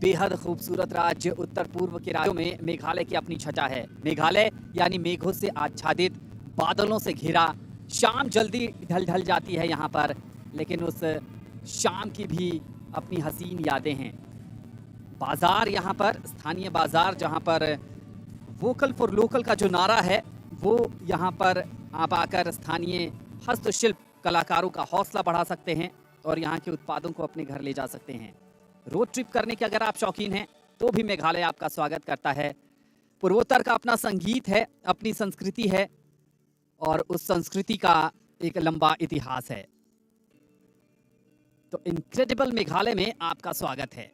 बेहद खूबसूरत राज्य उत्तर पूर्व के राज्यों में मेघालय की अपनी छटा है। मेघालय यानी मेघों से आच्छादित, बादलों से घिरा। शाम जल्दी ढल जाती है यहाँ पर, लेकिन उस शाम की भी अपनी हसीन यादें हैं। बाजार यहाँ पर, स्थानीय बाजार जहाँ पर वोकल फॉर लोकल का जो नारा है, वो यहाँ पर आप आकर स्थानीय हस्तशिल्प कलाकारों का हौसला बढ़ा सकते हैं और यहाँ के उत्पादों को अपने घर ले जा सकते हैं। रोड ट्रिप करने के अगर आप शौकीन हैं तो भी मेघालय आपका स्वागत करता है। पूर्वोत्तर का अपना संगीत है, अपनी संस्कृति है और उस संस्कृति का एक लंबा इतिहास है। तो इनक्रेडिबल मेघालय में आपका स्वागत है।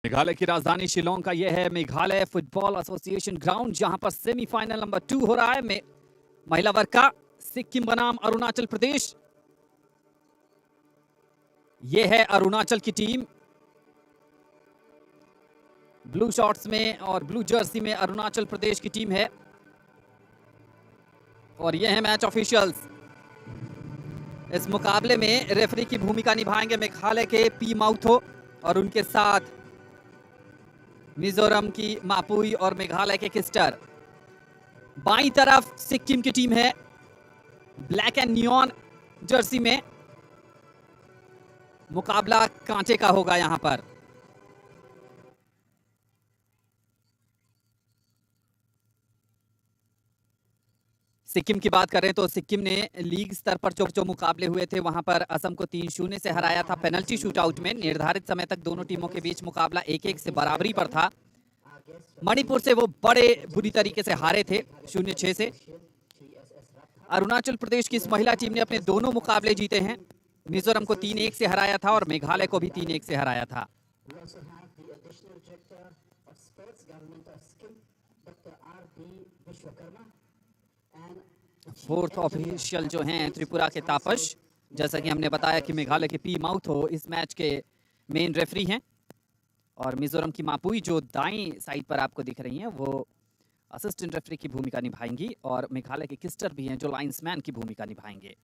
मेघालय की राजधानी शिलोंग का यह है मेघालय फुटबॉल एसोसिएशन ग्राउंड, जहां पर सेमीफाइनल नंबर 2 हो रहा है। महिला वर्ग का सिक्किम बनाम अरुणाचल प्रदेश। यह है अरुणाचल की टीम। ब्लू शॉर्ट्स में और ब्लू जर्सी में अरुणाचल प्रदेश की टीम है। और यह है मैच ऑफिशियल्स। इस मुकाबले में रेफरी की भूमिका निभाएंगे मेघालय के पी माउथो और उनके साथ मिजोरम की मापुई और मेघालय के किस्टर। बाईं तरफ सिक्किम की टीम है, ब्लैक एंड नियॉन जर्सी में। मुकाबला कांटे का होगा यहां पर। सिक्किम की बात करें तो सिक्किम ने लीग स्तर पर जो मुकाबले हुए थे वहां पर असम को 3-0 से हराया था पेनल्टी शूटआउट में। निर्धारित समय तक दोनों टीमों के बीच मुकाबला 1-1 से बराबरी पर था। मणिपुर से वो बड़े बुरी तरीके से हारे थे 0-6 से। अरुणाचल प्रदेश की इस महिला टीम ने अपने दोनों मुकाबले जीते हैं। मिजोरम को 3-1 से हराया था और मेघालय को भी 3-1 से हराया था। फोर्थ ऑफिशियल जो हैं त्रिपुरा के तापस। जैसा कि हमने बताया कि मेघालय के पी माउथो इस मैच के मेन रेफरी हैं और मिजोरम की मापुई जो दाईं साइड पर आपको दिख रही हैं वो असिस्टेंट रेफरी की भूमिका निभाएंगी और मेघालय के किस्टर भी हैं जो लाइंसमैन की भूमिका निभाएंगे।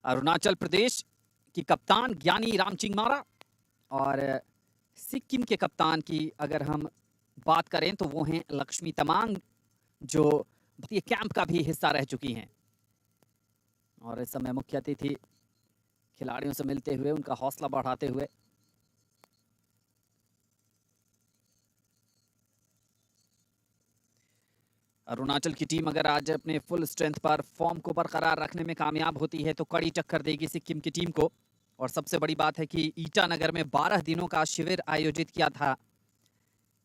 अरुणाचल प्रदेश की कप्तान ज्ञानी रामचिंगमारा और सिक्किम के कप्तान की अगर हम बात करें तो वो हैं लक्ष्मी तमांग, जो भारतीय कैंप का भी हिस्सा रह चुकी हैं और इस समय मुख्य अतिथि खिलाड़ियों से मिलते हुए उनका हौसला बढ़ाते हुए। अरुणाचल की टीम अगर आज अपने फुल स्ट्रेंथ पर फॉर्म को बरकरार रखने में कामयाब होती है तो कड़ी टक्कर देगी सिक्किम की टीम को। और सबसे बड़ी बात है कि ईटानगर में 12 दिनों का शिविर आयोजित किया था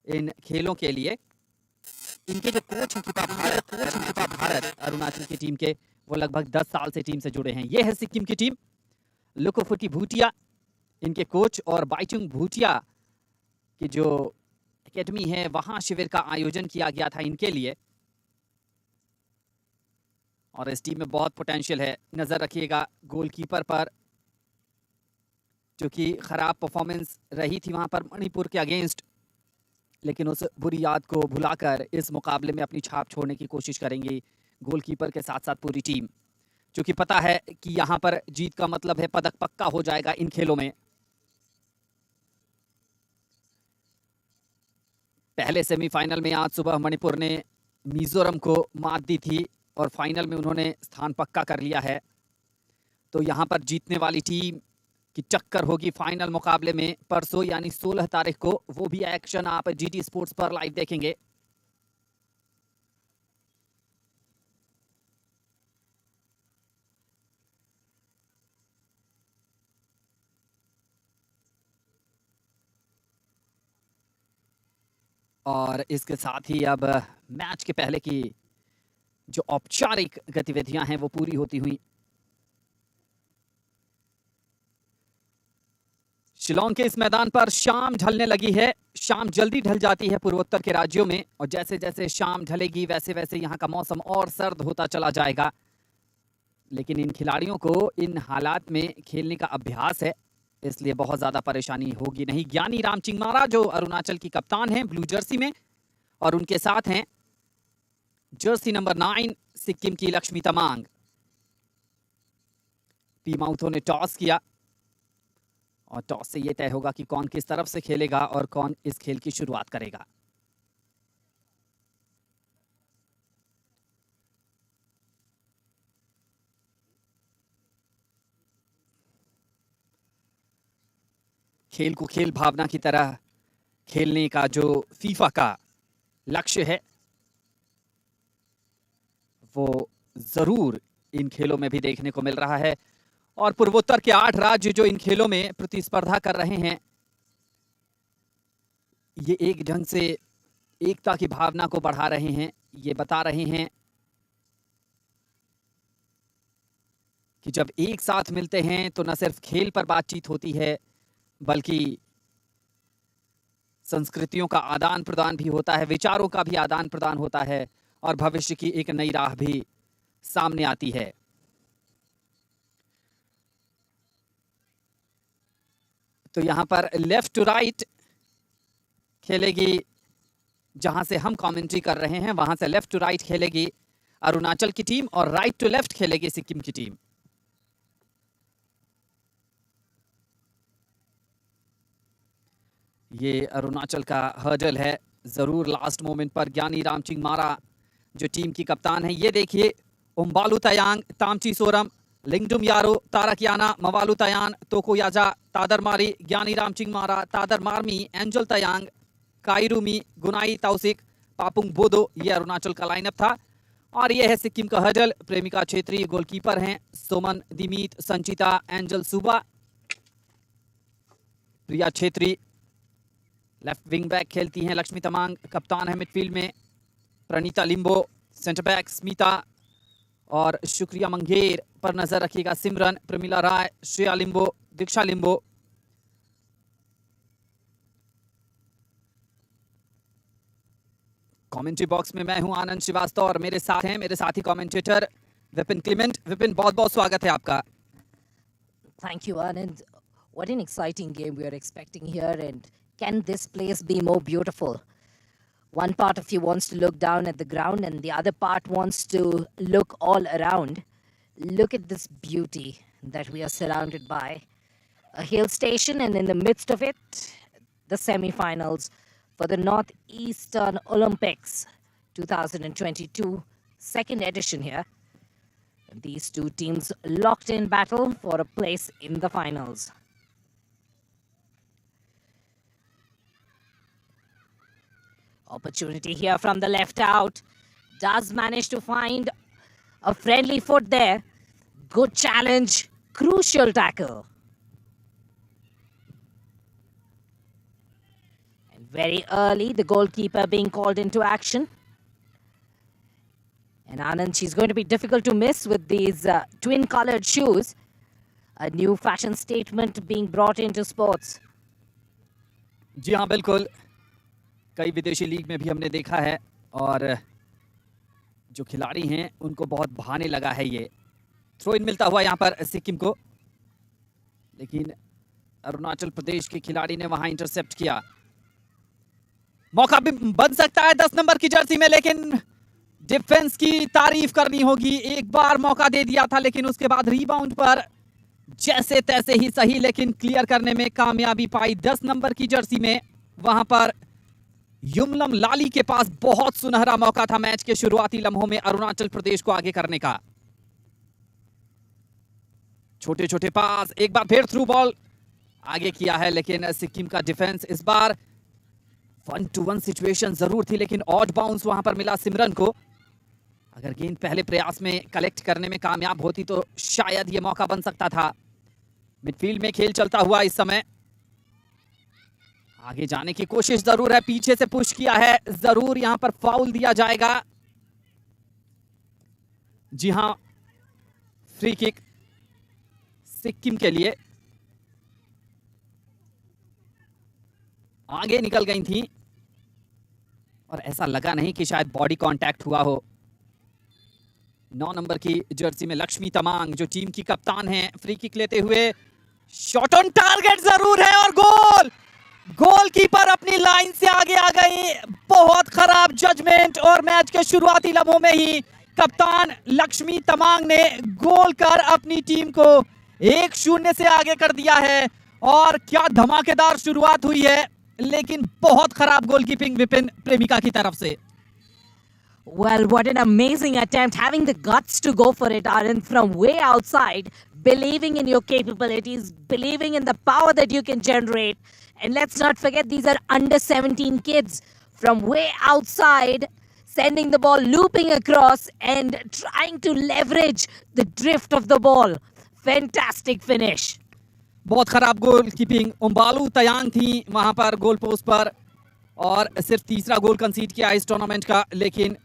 इन खेलों के लिए। इनके जो कोच भारत अरुणाचल की टीम के, वो लगभग 10 साल से टीम से जुड़े हैं। ये है सिक्किम की टीम। लुकोफुटी भूटिया इनके कोच और बाइचुंग भूटिया की जो एकेडमी है वहां शिविर का आयोजन किया गया था इनके लिए। और इस टीम में बहुत पोटेंशियल है। नजर रखिएगा गोलकीपर पर, जो कि खराब परफॉर्मेंस रही थी वहां पर मणिपुर के अगेंस्ट, लेकिन उस बुरी याद को भुलाकर इस मुकाबले में अपनी छाप छोड़ने की कोशिश करेंगी गोलकीपर के साथ साथ पूरी टीम, क्योंकि पता है कि यहां पर जीत का मतलब है पदक पक्का हो जाएगा इन खेलों में। पहले सेमीफाइनल में आज सुबह मणिपुर ने मिजोरम को मात दी थी और फाइनल में उन्होंने स्थान पक्का कर लिया है। तो यहां पर जीतने वाली टीम की टक्कर होगी फाइनल मुकाबले में परसों यानी 16 तारीख को। वो भी एक्शन आप जीटी स्पोर्ट्स पर लाइव देखेंगे। और इसके साथ ही अब मैच के पहले की जो औपचारिक गतिविधियां हैं वो पूरी होती हुई। शिलोंग के इस मैदान पर शाम ढलने लगी है। शाम जल्दी ढल जाती है पूर्वोत्तर के राज्यों में और जैसे जैसे शाम ढलेगी वैसे वैसे यहाँ का मौसम और सर्द होता चला जाएगा। लेकिन इन खिलाड़ियों को इन हालात में खेलने का अभ्यास है, इसलिए बहुत ज़्यादा परेशानी होगी नहीं। ज्ञानी रामचिंगमारा जो अरुणाचल की कप्तान हैं ब्लू जर्सी में, और उनके साथ हैं जर्सी नंबर 9 सिक्किम की लक्ष्मी तमांग। पी माउथो ने टॉस किया और टॉस से यह तय होगा कि कौन किस तरफ से खेलेगा और कौन इस खेल की शुरुआत करेगा। खेल को खेल भावना की तरह खेलने का जो फीफा का लक्ष्य है वो जरूर इन खेलों में भी देखने को मिल रहा है। और पूर्वोत्तर के 8 राज्य जो इन खेलों में प्रतिस्पर्धा कर रहे हैं, ये एक ढंग से एकता की भावना को बढ़ा रहे हैं। ये बता रहे हैं कि जब एक साथ मिलते हैं तो न सिर्फ खेल पर बातचीत होती है, बल्कि संस्कृतियों का आदान प्रदान भी होता है, विचारों का भी आदान प्रदान होता है और भविष्य की एक नई राह भी सामने आती है। तो यहां पर लेफ्ट टू राइट खेलेगी, जहां से हम कमेंट्री कर रहे हैं वहां से लेफ्ट टू राइट खेलेगी अरुणाचल की टीम और राइट टू लेफ्ट खेलेगी सिक्किम की टीम। ये अरुणाचल का हर्डल है, जरूर लास्ट मोमेंट पर ज्ञानी रामचिंग मारा जो टीम की कप्तान है। ये देखिए उम्बालू तयांग, तामची सोरम, लिंगडुम यारो, तारकियाना, मवालू तयान, तोको याजा, तादर मारी, ज्ञानी रामचिंग मारा, तादर मारमी, एंजल तयांग, काइरुमी, गुनाई ताउसिक, पापुंग बोदो। ये अरुणाचल का लाइनअप था। और ये है सिक्किम का हर्डल। प्रेमिका छेत्री गोलकीपर हैं, Soman दिमीत, Sanchita, Angel Suba, Priya Chhetri left wing back खेलती हैं, लक्ष्मी तमांग कप्तान है मिडफील्ड में, प्रणीता लिम्बो सेंटर बैक, स्मिता और शुक्रिया मंगेर पर नजर रखिएगा, सिमरन, प्रमिला राय, श्रेया लिम्बो, दीक्षा लिम्बो। कमेंट्री बॉक्स में मैं हूं आनंद श्रीवास्तव और मेरे साथ हैं मेरे साथी कमेंटेटर विपिन क्लेमेंट। विपिन, बहुत बहुत स्वागत है आपका। Thank you, Anand. What an exciting game we are expecting here, and can this place be more beautiful? One part of you wants to look down at the ground and the other part wants to look all around. Look at this beauty that we are surrounded by. A hill station, and in the midst of it, the semi-finals for the Northeastern Olympics 2022, second edition here. These two teams locked in battle for a place in the finals. Opportunity here from the left out. Does manage to find a friendly foot there. Good challenge. Crucial tackle. And very early, the goalkeeper being called into action. And Anand, she's going to be difficult to miss with these twin-colored shoes. A new fashion statement being brought into sports. जी हाँ, बिल्कुल। कई विदेशी league में भी हमने देखा है और जो खिलाड़ी हैं उनको बहुत भाने लगा है ये। थ्रो इन मिलता हुआ यहाँ पर सिक्किम को, लेकिन अरुणाचल प्रदेश के खिलाड़ी ने वहां इंटरसेप्ट किया। मौका भी बन सकता है 10 नंबर की जर्सी में, लेकिन डिफेंस की तारीफ करनी होगी। एक बार मौका दे दिया था लेकिन उसके बाद रीबाउंड पर जैसे तैसे ही सही, लेकिन क्लियर करने में कामयाबी पाई 10 नंबर की जर्सी में। वहां पर युमलम लाली के पास बहुत सुनहरा मौका था मैच के शुरुआती लम्हों में अरुणाचल प्रदेश को आगे करने का। छोटे छोटे पास, एक बार फिर थ्रू बॉल आगे किया है, लेकिन सिक्किम का डिफेंस इस बार 1-to-1 सिचुएशन जरूर थी, लेकिन ऑड बाउंस वहां पर मिला सिमरन को। अगर गेंद पहले प्रयास में कलेक्ट करने में कामयाब होती तो शायद यह मौका बन सकता था। मिडफील्ड में खेल चलता हुआ इस समय आगे जाने की कोशिश जरूर है, पीछे से पुश किया है, जरूर यहां पर फाउल दिया जाएगा। जी हां, फ्री किक सिक्किम के लिए। आगे निकल गई थी और ऐसा लगा नहीं कि शायद बॉडी कांटेक्ट हुआ हो। 9 नंबर की जर्सी में लक्ष्मी तमांग जो टीम की कप्तान हैं, फ्री किक लेते हुए शॉट ऑन टारगेट जरूर है और गोल गोलकीपर अपनी लाइन से आगे आ गई। बहुत खराब जजमेंट और मैच के शुरुआती लम्हों में ही कप्तान लक्ष्मी तमांग ने गोल कर अपनी टीम को 1-0 से आगे कर दिया है। और क्या धमाकेदार शुरुआत हुई है, लेकिन बहुत खराब गोलकीपिंग विपिन प्रेमिका की तरफ से। Well, what an amazing attempt, having the guts to go for it, Arun, from way outside, believing in your capabilities, believing in the power that you can generate. And let's not forget, these are under 17 kids from way outside, sending the ball, looping across, and trying to leverage the drift of the ball. Fantastic finish. बहुत खराब goalkeeping, उम्बालू तयांग थी वहां पर goal post पर और सिर्फ तीसरा गोल कंसीड किया इस टूर्नामेंट का। लेकिन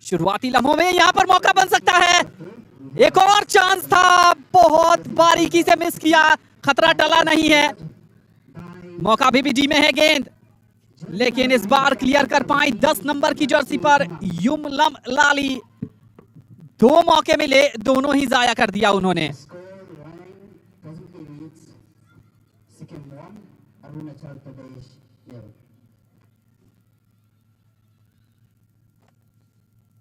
शुरुआती लम्हों में यहां पर मौका बन सकता है। एक और चांस था, बहुत बारीकी से मिस किया, खतरा टला नहीं है। मौका अभी भी डी में है गेंद, लेकिन इस बार क्लियर कर पाई 10 नंबर की जर्सी पर युमलम लाली। 2 मौके मिले, दोनों ही जाया कर दिया उन्होंने।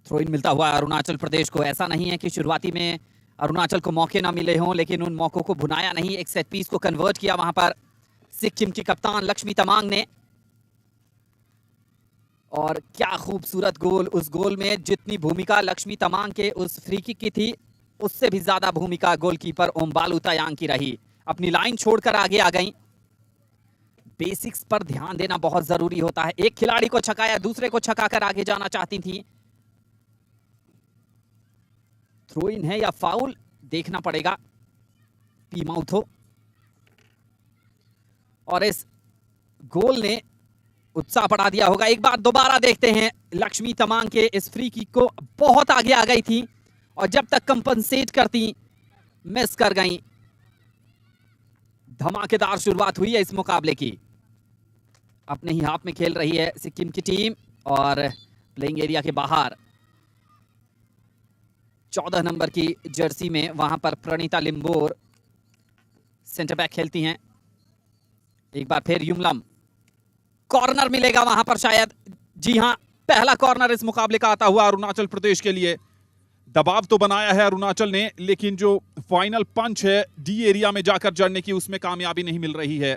थ्रो इन मिलता हुआ अरुणाचल प्रदेश को। ऐसा नहीं है कि शुरुआती में अरुणाचल को मौके ना मिले हों, लेकिन उन मौकों को भुनाया नहीं। एक सेट पीस को कन्वर्ट किया वहां पर सिक्किम की कप्तान लक्ष्मी तमांग ने। और क्या खूबसूरत गोल। उस गोल में जितनी भूमिका लक्ष्मी तमांग के उस फ्री किक की थी, उससे भी ज्यादा भूमिका गोलकीपर ओम्बालू तायांग की रही। अपनी लाइन छोड़कर आगे आ गई। बेसिक्स पर ध्यान देना बहुत जरूरी होता है। एक खिलाड़ी को छकाया, दूसरे को छकाकर आगे जाना चाहती थी। थ्रो इन है या फाउल, देखना पड़ेगा। पी माउथ हो। और इस गोल ने उत्साह बढ़ा दिया होगा। एक बार दोबारा देखते हैं लक्ष्मी तमांग के इस फ्री किक को। बहुत आगे आ गई थी और जब तक कंपनसेट करती, मिस कर गई। धमाकेदार शुरुआत हुई है इस मुकाबले की। अपने ही हाथ में खेल रही है सिक्किम की टीम और प्लेइंग एरिया के बाहर 14 नंबर की जर्सी में वहां पर प्रणीता लिम्बोर सेंटर बैक खेलती हैं। एक बार फिर युमलम, कॉर्नर मिलेगा वहां पर शायद। जी हां, पहला कॉर्नर इस मुकाबले का आता हुआ अरुणाचल प्रदेश के लिए। दबाव तो बनाया है अरुणाचल ने, लेकिन जो फाइनल पंच है डी एरिया में जाकर जड़ने की, उसमें कामयाबी नहीं मिल रही है।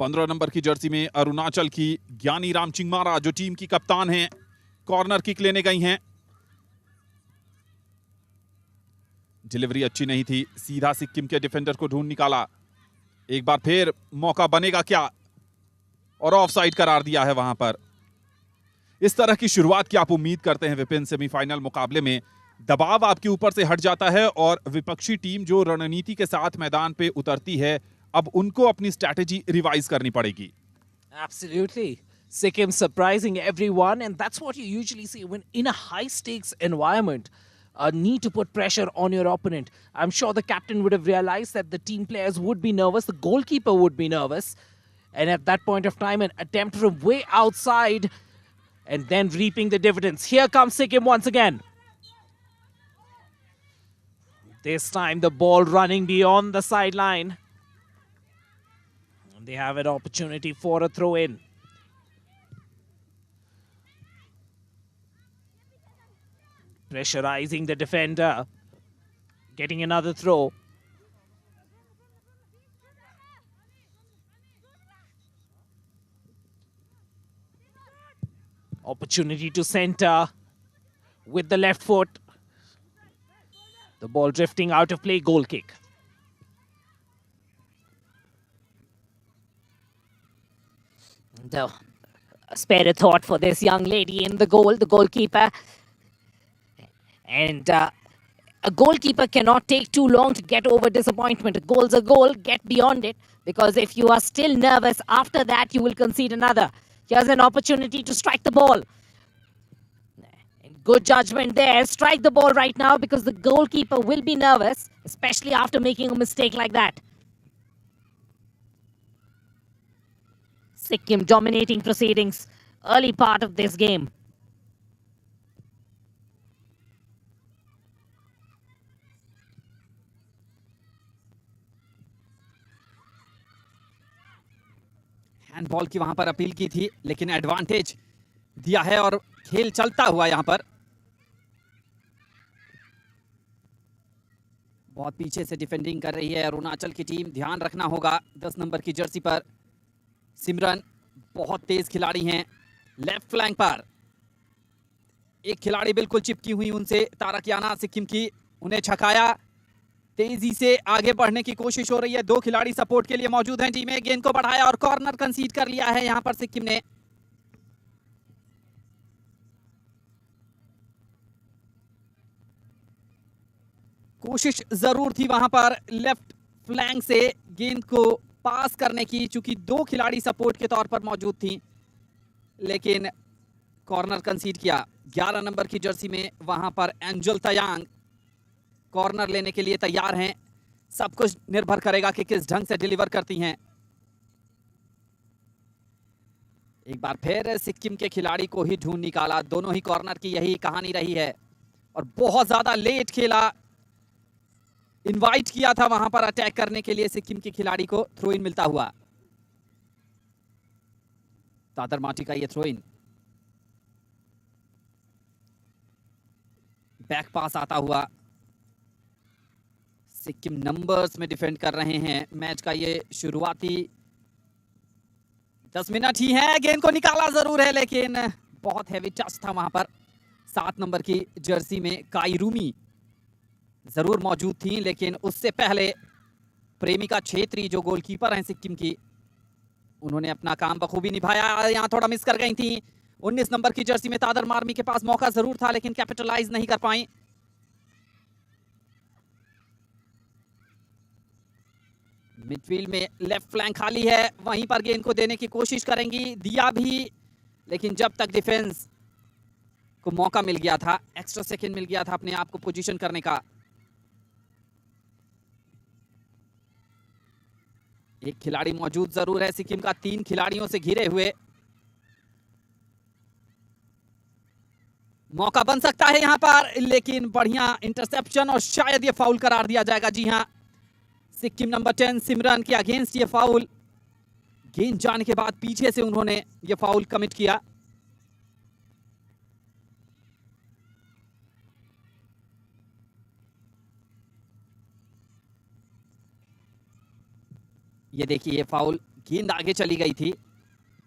15 नंबर की जर्सी में अरुणाचल की ज्ञानी राम चिंगमारा, जो टीम की कप्तान हैं, कॉर्नर किक लेने गई हैं। डिलीवरी अच्छी नहीं थी, सीधा सिक्किम के डिफेंडर को ढूंढ निकाला। एक बार फिर मौका बनेगा क्या, और ऑफ साइड करार दिया है वहां पर। इस तरह की शुरुआत की आप उम्मीद करते हैं विपिन सेमीफाइनल मुकाबले में? दबाव आपके ऊपर से हट जाता है और विपक्षी टीम जो रणनीति के साथ मैदान पे उतरती है, अब उनको अपनी स्ट्रैटेजी रिवाइज करनी पड़ेगी। Absolutely. Sikkim surprising everyone, and that's what you usually see when in a high-stakes environment. Need to put pressure on your opponent. I'm sure the captain would have realized that the team players would be nervous, the goalkeeper would be nervous, and at that point of time, an attempt from way outside, and then reaping the dividends. Here comes Sikkim once again. This time, the ball running beyond the sideline. They have an opportunity for a throw-in. Pressurizing the defender. Getting another throw. Opportunity to center with the left foot. The ball drifting out of play, goal kick. Spare a thought for this young lady in the goal, the goalkeeper. And a goalkeeper cannot take too long to get over disappointment. A goal's a goal, get beyond it. Because if you are still nervous, after that you will concede another. Here's an opportunity to strike the ball. Good judgment there. Strike the ball right now because the goalkeeper will be nervous, especially after making a mistake like that. Sikkim dominating proceedings early part of this game. Handball की वहां पर appeal की थी, लेकिन advantage दिया है और खेल चलता हुआ यहां पर। बहुत पीछे से डिफेंडिंग कर रही है अरुणाचल की टीम, ध्यान रखना होगा 10 नंबर की जर्सी पर। सिमरन बहुत तेज खिलाड़ी हैं। लेफ्ट फ्लैंक पर एक खिलाड़ी बिल्कुल चिपकी हुई उनसे, तारकियाना सिक्किम की, उन्हें छकाया। तेजी से आगे बढ़ने की कोशिश हो रही है, 2 खिलाड़ी सपोर्ट के लिए मौजूद हैं टीम में। गेंद को बढ़ाया और कॉर्नर कंसीड कर लिया है यहां पर सिक्किम ने। कोशिश जरूर थी वहां पर लेफ्ट फ्लैंक से गेंद को पास करने की, चूंकि 2 खिलाड़ी सपोर्ट के तौर पर मौजूद थी, लेकिन कॉर्नर कंसीड किया। 11 नंबर की जर्सी में वहां पर एंजल तयांग कॉर्नर लेने के लिए तैयार हैं। सब कुछ निर्भर करेगा कि किस ढंग से डिलीवर करती हैं। एक बार फिर सिक्किम के खिलाड़ी को ही ढूंढ निकाला, दोनों ही कॉर्नर की यही कहानी रही है और बहुत ज्यादा लेट खेला। इनवाइट किया था वहां पर अटैक करने के लिए सिक्किम के खिलाड़ी को, थ्रो इन मिलता हुआ। तादर माटी का ये थ्रो इन, बैक पास आता हुआ। सिक्किम नंबर्स में डिफेंड कर रहे हैं। मैच का ये शुरुआती 10 मिनट ही है। गेंद को निकाला जरूर है, लेकिन बहुत हैवी टच था वहां पर। 7 नंबर की जर्सी में काइरूमी जरूर मौजूद थी, लेकिन उससे पहले प्रेमिका छेत्री जो गोलकीपर हैं सिक्किम की, उन्होंने अपना काम बखूबी निभाया। यहां थोड़ा मिस कर गई थी। 19 नंबर की जर्सी में तादर मार्मी के पास मौका जरूर था, लेकिन कैपिटलाइज नहीं कर पाई। मिडफील्ड में लेफ्ट फ्लैंक खाली है, वहीं पर गेंद को देने की कोशिश करेंगी, दिया भी, लेकिन जब तक डिफेंस को मौका मिल गया था, एक्स्ट्रा सेकंड मिल गया था अपने आप को पोजीशन करने का। एक खिलाड़ी मौजूद जरूर है सिक्किम का, 3 खिलाड़ियों से घिरे हुए। मौका बन सकता है यहां पर, लेकिन बढ़िया इंटरसेप्शन और शायद ये फाउल करार दिया जाएगा। जी हां, सिक्किम नंबर 10 सिमरन के अगेंस्ट ये फाउल। गेंद जाने के बाद पीछे से उन्होंने ये फाउल कमिट किया। ये देखिए, ये फाउल, गेंद आगे चली गई थी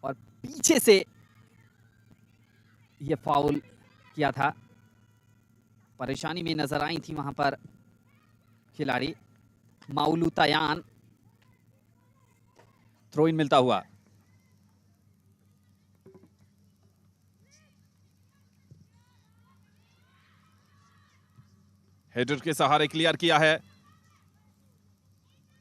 और पीछे से ये फाउल किया था। परेशानी में नजर आई थी वहां पर खिलाड़ी। माउलू तयान, थ्रो इन मिलता हुआ। हेडर के सहारे क्लियर किया है।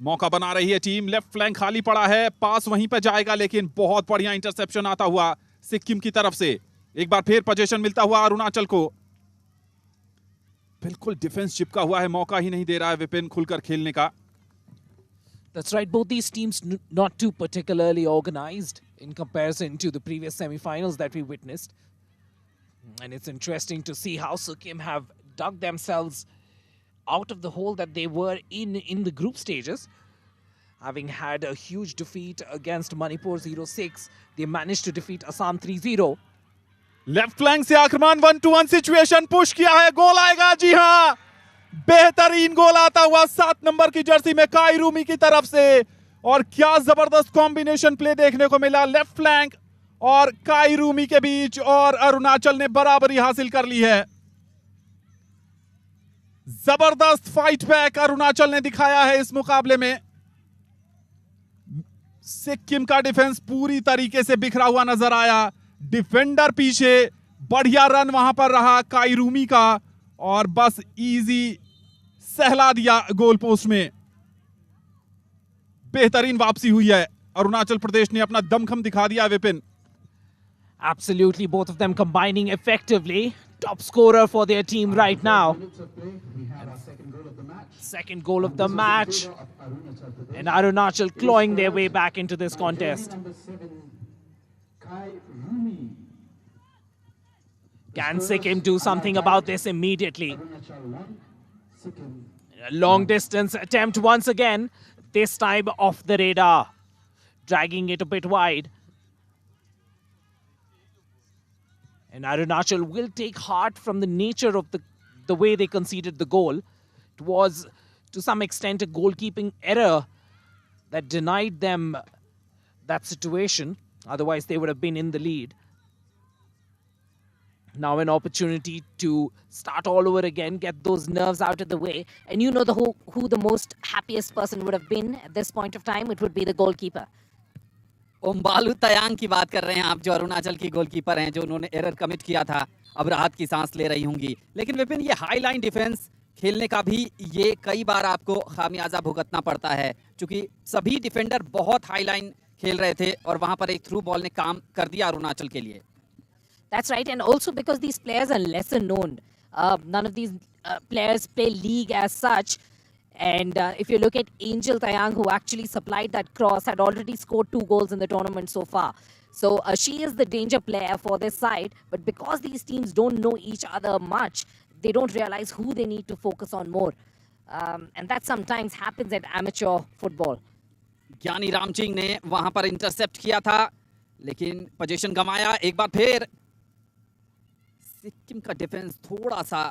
मौका बना रही है टीम, लेफ्ट फ्लैंक खाली पड़ा है, पास वहीं पर जाएगा, लेकिन बहुत बढ़िया इंटरसेप्शन आता हुआ सिक्किम की तरफ से। एक बार फिर पोजीशन मिलता हुआ अरुणाचल को। बिल्कुल डिफेंस चिपका हुआ है, मौका ही नहीं दे रहा है विपिन खुलकर खेलने का। That's right. Both these teams not too particularly organized in comparison to the previous semi-finals that we witnessed. And it's interesting to see how Sikkim have dug themselves out of the hole that they were in the group stages. Having had a huge defeat against Manipur 0-6, they managed to defeat Assam 3-0. Left flank से आक्रमण, 1-to-1 situation, push किया है, गोल आएगा। जी हां, बेहतरीन गोल आता हुआ 7 number की जर्सी में काइरूमी की तरफ से। और क्या जबरदस्त कॉम्बिनेशन प्ले देखने को मिला लेफ्ट फ्लैंक और काइरूमी के बीच, और अरुणाचल ने बराबरी हासिल कर ली है। जबरदस्त फाइट बैक अरुणाचल ने दिखाया है इस मुकाबले में। सिक्किम का डिफेंस पूरी तरीके से बिखरा हुआ नजर आया, डिफेंडर पीछे, बढ़िया रन वहां पर रहा काइरूमी का, और बस इजी सहला दिया गोल पोस्ट में। बेहतरीन वापसी हुई है, अरुणाचल प्रदेश ने अपना दमखम दिखा दिया Vipin. Absolutely, both of them combining effectively. Top scorer for their team right now. Second goal of the match. And Arunachal clawing their way back into this contest. Can Sikkim do something about this immediately? A long distance attempt once again, this time off the radar. dragging it a bit wide. And Arunachal will take heart from the nature of the way they conceded the goal. It was, to some extent, a goalkeeping error that denied them that situation. Otherwise, they would have been in the lead. Now an opportunity to start all over again, get those nerves out of the way. And you know who the most happiest person would have been at this point of time? It would be the goalkeeper. ओम्बालू तयांग की बात कर रहे हैं आप, जो अरुणाचल की goalkeeper हैं, जो उन्होंने एरर कमिट किया था, अब राहत की सांस ले रही होंगी। लेकिन विपिन, ये हाई लाइन डिफेंस खेलने का भी ये कई बार आपको खामियाजा भुगतना पड़ता है, क्योंकि सभी डिफेंडर बहुत हाई लाइन खेल रहे थे और वहां पर एक थ्रू बॉल ने काम कर दिया अरुणाचल के लिए। That's right, and also because these players are lesser known. None of these players play league as such. And if you look at Angel Tayang, who actually supplied that cross, had already scored 2 goals in the tournament so far. So she is the danger player for this side. But because these teams don't know each other much, they don't realize who they need to focus on more. And that sometimes happens at amateur football. ज्ञानी रामचिंग ने वहां पर intercept किया था, लेकिन position गंवाया। एक बार फिर सिक्किम का डिफेंस थोड़ा सा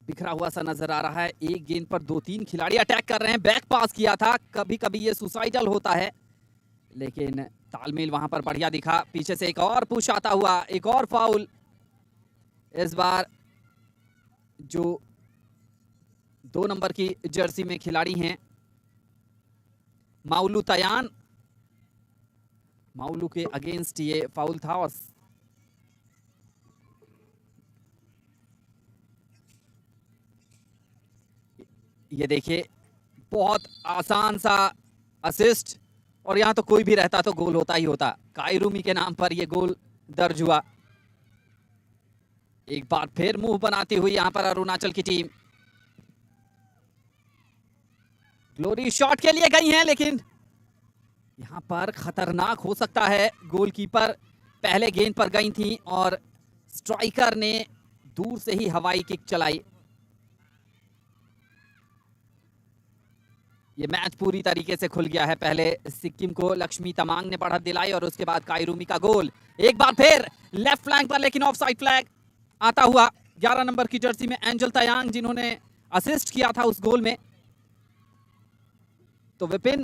बिखरा हुआ सा नजर आ रहा है। एक गेंद पर 2-3 खिलाड़ी अटैक कर रहे हैं। बैक पास किया था, कभी कभी ये सुसाइडल होता है, लेकिन तालमेल वहां पर बढ़िया दिखा। पीछे से एक और पुश आता हुआ, एक और फाउल। इस बार जो 2 नंबर की जर्सी में खिलाड़ी हैं माउलू तयान, माउलू के अगेंस्ट ये फाउल था। और ये देखिए, बहुत आसान सा असिस्ट, और यहां तो कोई भी रहता तो गोल होता ही होता। कायरूमी के नाम पर ये गोल दर्ज हुआ। एक बार फिर मुंह बनाती हुई यहां पर अरुणाचल की टीम ग्लोरी शॉट के लिए गई हैं, लेकिन यहां पर खतरनाक हो सकता है। गोलकीपर पहले गेंद पर गई थी और स्ट्राइकर ने दूर से ही हवाई किक चलाई। ये मैच पूरी तरीके से खुल गया है। पहले सिक्किम को लक्ष्मी तमांग ने बढ़त दिलाई और उसके बाद कायरूमी का गोल। एक बार फिर लेफ्ट फ्लैंक पर, लेकिन ऑफ साइड फ्लैग आता हुआ 11 नंबर की जर्सी में एंजल तयांग, जिन्होंने असिस्ट किया था उस गोल में। तो विपिन,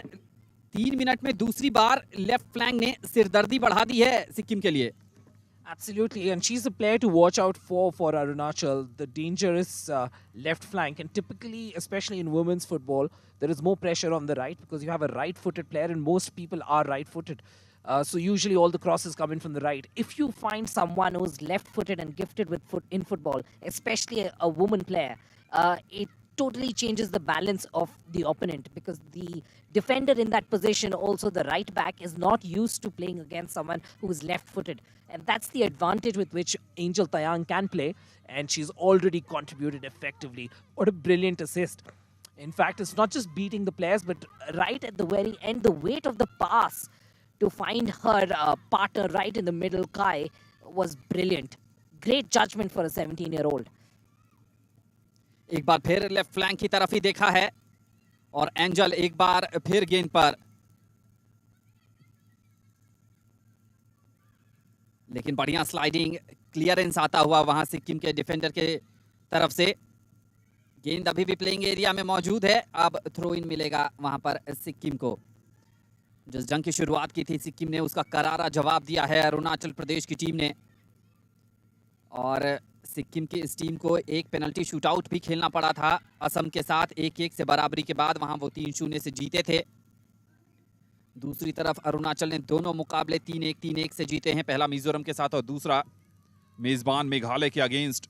3 मिनट में दूसरी बार लेफ्ट फ्लैंक ने सिरदर्दी बढ़ा दी है सिक्किम के लिए। Absolutely, and she's a player to watch out for Arunachal. The dangerous left flank, and typically, especially in women's football, there is more pressure on the right because you have a right-footed player, and most people are right-footed. So usually all the crosses come in from the right. If you find someone who's left-footed and gifted with in football, especially a woman player, it totally changes the balance of the opponent, because the defender in that position, also the right back, is not used to playing against someone who is left-footed. And that's the advantage with which Angel Tayang can play, and she's already contributed effectively. What a brilliant assist. In fact, it's not just beating the players, but right at the very end, the weight of the pass to find her partner right in the middle, Kai, was brilliant. Great judgment for a 17-year-old. एक बार फिर left flank की तरफ ही देखा है और angel एक बार फिर गेंद पर, लेकिन बढ़िया स्लाइडिंग क्लियरेंस आता हुआ वहां सिक्किम के डिफेंडर के तरफ से। गेंद अभी भी प्लेइंग एरिया में मौजूद है। अब थ्रो इन मिलेगा वहां पर सिक्किम को। जिस जंग की शुरुआत की थी सिक्किम ने, उसका करारा जवाब दिया है अरुणाचल प्रदेश की टीम ने। और सिक्किम की इस टीम को एक पेनल्टी शूटआउट भी खेलना पड़ा था असम के साथ। 1-1 से बराबरी के बाद वहां वो 3-0 से जीते थे। दूसरी तरफ अरुणाचल ने दोनों मुकाबले 3-1, 3-1 से जीते हैं। पहला मिजोरम के साथ और दूसरा मेजबान मेघालय के अगेंस्ट।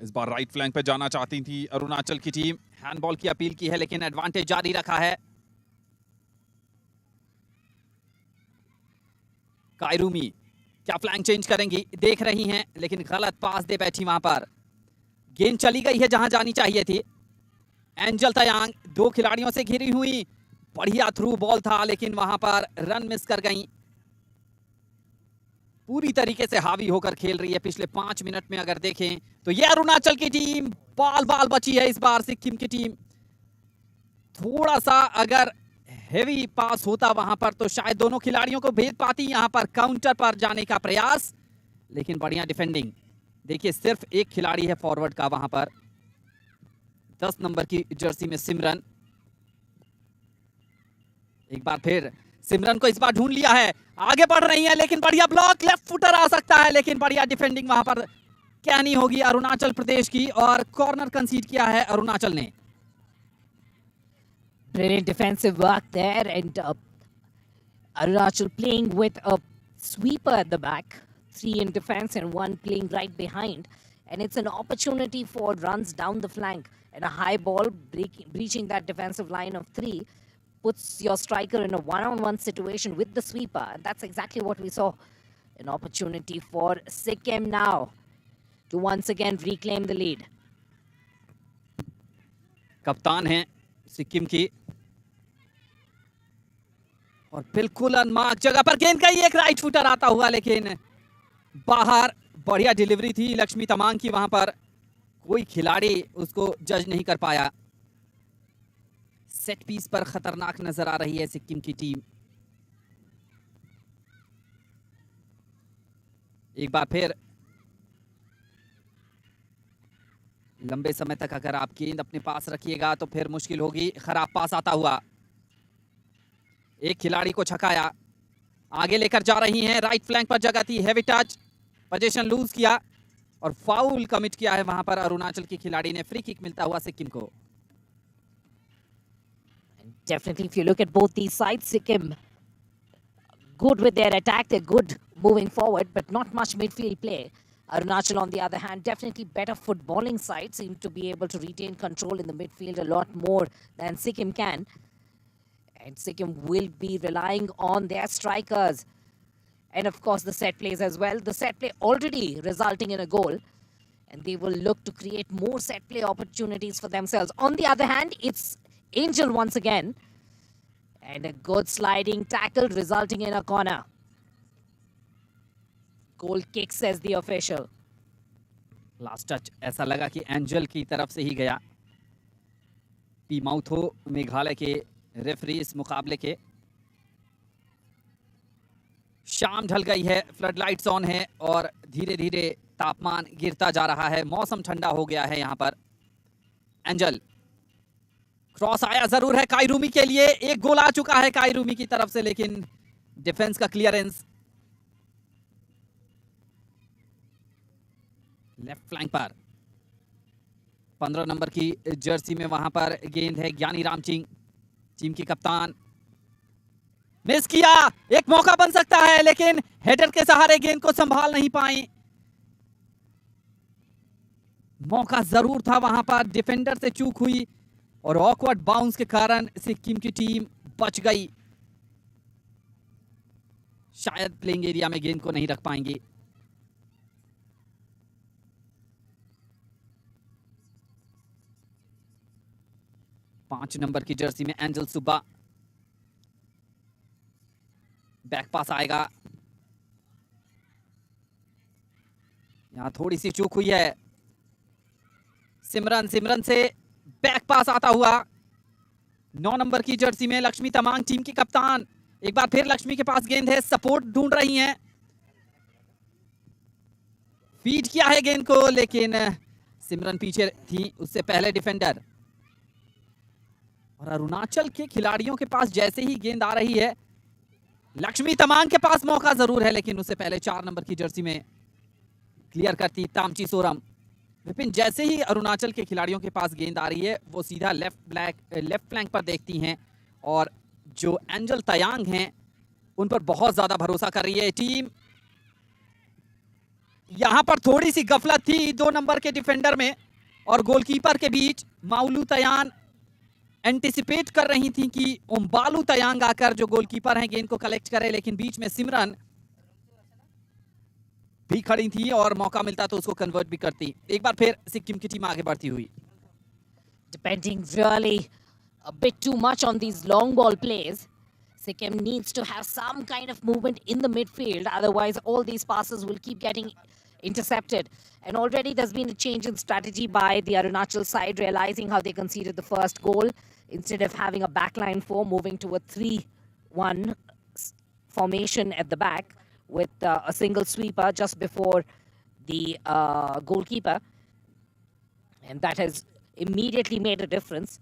इस बार राइट फ्लैंक पे जाना चाहती थी अरुणाचल की टीम। हैंडबॉल की अपील की है, लेकिन एडवांटेज जारी रखा है। कायरूमी क्या फ्लैंक चेंज करेंगी, देख रही हैं, लेकिन गलत पास दे बैठी वहां पर। गेंद चली गई है जहां जानी चाहिए थी। एंजल तयांग 2 खिलाड़ियों से घिरी हुई, बढ़िया थ्रू बॉल था, लेकिन वहां पर रन मिस कर गई। पूरी तरीके से हावी होकर खेल रही है। पिछले 5 मिनट में अगर देखें तो ये अरुणाचल की टीम बाल बाल बची है इस बार सिक्किम की टीम। थोड़ा सा अगर हेवी पास होता वहां पर तो शायद दोनों खिलाड़ियों को भेज पाती। यहां पर काउंटर पर जाने का प्रयास, लेकिन बढ़िया डिफेंडिंग। देखिए सिर्फ एक खिलाड़ी है फॉरवर्ड का वहां पर, 10 नंबर की जर्सी में सिमरन। एक बार फिर सिमरन को इस बार ढूंढ लिया है, आगे बढ़ रही है, लेकिन बढ़िया ब्लॉक, लेफ्ट फुटर आ सकता है, लेकिन बढ़िया डिफेंडिंग वहां पर कैनी होगी अरुणाचल प्रदेश की, और कॉर्नर कंसीड किया है अरुणाचल ने। Brilliant defensive work there, and Arunachal playing with a sweeper at the back, 3 in defense and 1 playing right behind, and it's an opportunity for runs down the flank, and a high ball breaching that defensive line of 3 puts your striker in a one-on-one situation with the sweeper, and that's exactly what we saw. An opportunity for Sikkim now to once again reclaim the lead. कप्तान हैं सिक्किम की, और बिल्कुल unmark जगह पर गेंद गई, एक राइट फुटर आता हुआ, लेकिन बाहर। बढ़िया डिलीवरी थी लक्ष्मी तमांग की, वहां पर कोई खिलाड़ी उसको जज नहीं कर पाया। सेट पीस पर खतरनाक नजर आ रही है सिक्किम की टीम। एक बार फिर लंबे समय तक अगर आप गेंद अपने पास रखिएगा तो फिर मुश्किल होगी। खराब पास आता हुआ, एक खिलाड़ी को छकाया, आगे लेकर जा रही हैं, राइट फ्लैंक पर जगह थी, हेवी टच, पोजीशन लूज किया और फाउल कमिट किया है वहां पर अरुणाचल की खिलाड़ी ने। फ्री किक मिलता हुआ सिक्किम को। Definitely, if you look at both these sides, Sikkim good with their attack, they're good moving forward, but not much midfield play. Arunachal, on the other hand, definitely better footballing side, seem to be able to retain control in the midfield a lot more than Sikkim can. And Sikkim will be relying on their strikers. And of course, the set plays as well. The set play already resulting in a goal. And they will look to create more set play opportunities for themselves. On the other hand, it's Angel once again. And a good sliding tackle resulting in a corner. Goal kick, says the official. Last touch ऐसा लगा कि angel की तरफ से ही गया। P mouth हो मेघालय के referee इस मुकाबले के। शाम ढल गई है, फ्लड लाइट्स ऑन है और धीरे धीरे तापमान गिरता जा रहा है, मौसम ठंडा हो गया है यहाँ पर। एंजल क्रॉस आया जरूर है काई के लिए, एक गोल आ चुका है काई की तरफ से, लेकिन डिफेंस का क्लियरेंस। लेफ्ट फ्लैंक पर 15 नंबर की जर्सी में वहां पर गेंद है, ज्ञानी रामचिंग टीम की कप्तान। मिस किया, एक मौका बन सकता है, लेकिन हेडर के सहारे गेंद को संभाल नहीं पाई। मौका जरूर था वहां पर, डिफेंडर से चूक हुई और ऑकवर्ड बाउंस के कारण सिक्किम की टीम बच गई। शायद प्लेइंग एरिया में गेंद को नहीं रख पाएंगे। पांच नंबर की जर्सी में एंजल सुब्बा, बैक पास आएगा, यहां थोड़ी सी चूक हुई है। सिमरन से बैक पास आता हुआ, 9 नंबर की जर्सी में लक्ष्मी तमांग टीम की कप्तान। एक बार फिर लक्ष्मी के पास गेंद है, सपोर्ट ढूंढ रही हैं, फीड किया है गेंद को, लेकिन सिमरन पीछे थी, उससे पहले डिफेंडर। और अरुणाचल के खिलाड़ियों के पास जैसे ही गेंद आ रही है, लक्ष्मी तमांग के पास मौका जरूर है, लेकिन उससे पहले 4 नंबर की जर्सी में क्लियर करती तामची सोरम। विपिन, जैसे ही अरुणाचल के खिलाड़ियों के पास गेंद आ रही है वो सीधा लेफ्ट फ्लैंक पर देखती हैं, और जो एंजल तयांग हैं उन पर बहुत ज्यादा भरोसा कर रही है टीम। यहां पर थोड़ी सी गफलत थी 2 नंबर के डिफेंडर में और गोलकीपर के बीच। माउलू तयान एंटिसिपेट कर रही थी कि उम्बालू तयांग आकर जो गोलकीपर हैं गेंद को कलेक्ट करे, लेकिन बीच में सिमरन भी खड़ी थी और मौका मिलता तो उसको कन्वर्ट भी करती। एक बार फिर सिक्किम की टीम आगे बढ़ती हुई। Depending really a bit too much on these long ball plays, Sikkim needs to have some kind of movement in the midfield. Otherwise, all these passes will keep getting intercepted. And already there's been a change in strategy by the Arunachal side, realizing how they conceded the first goal. Instead of having a backline 4, moving to a 3-1 formation at the back with a single sweeper just before the goalkeeper. And that has immediately made a difference.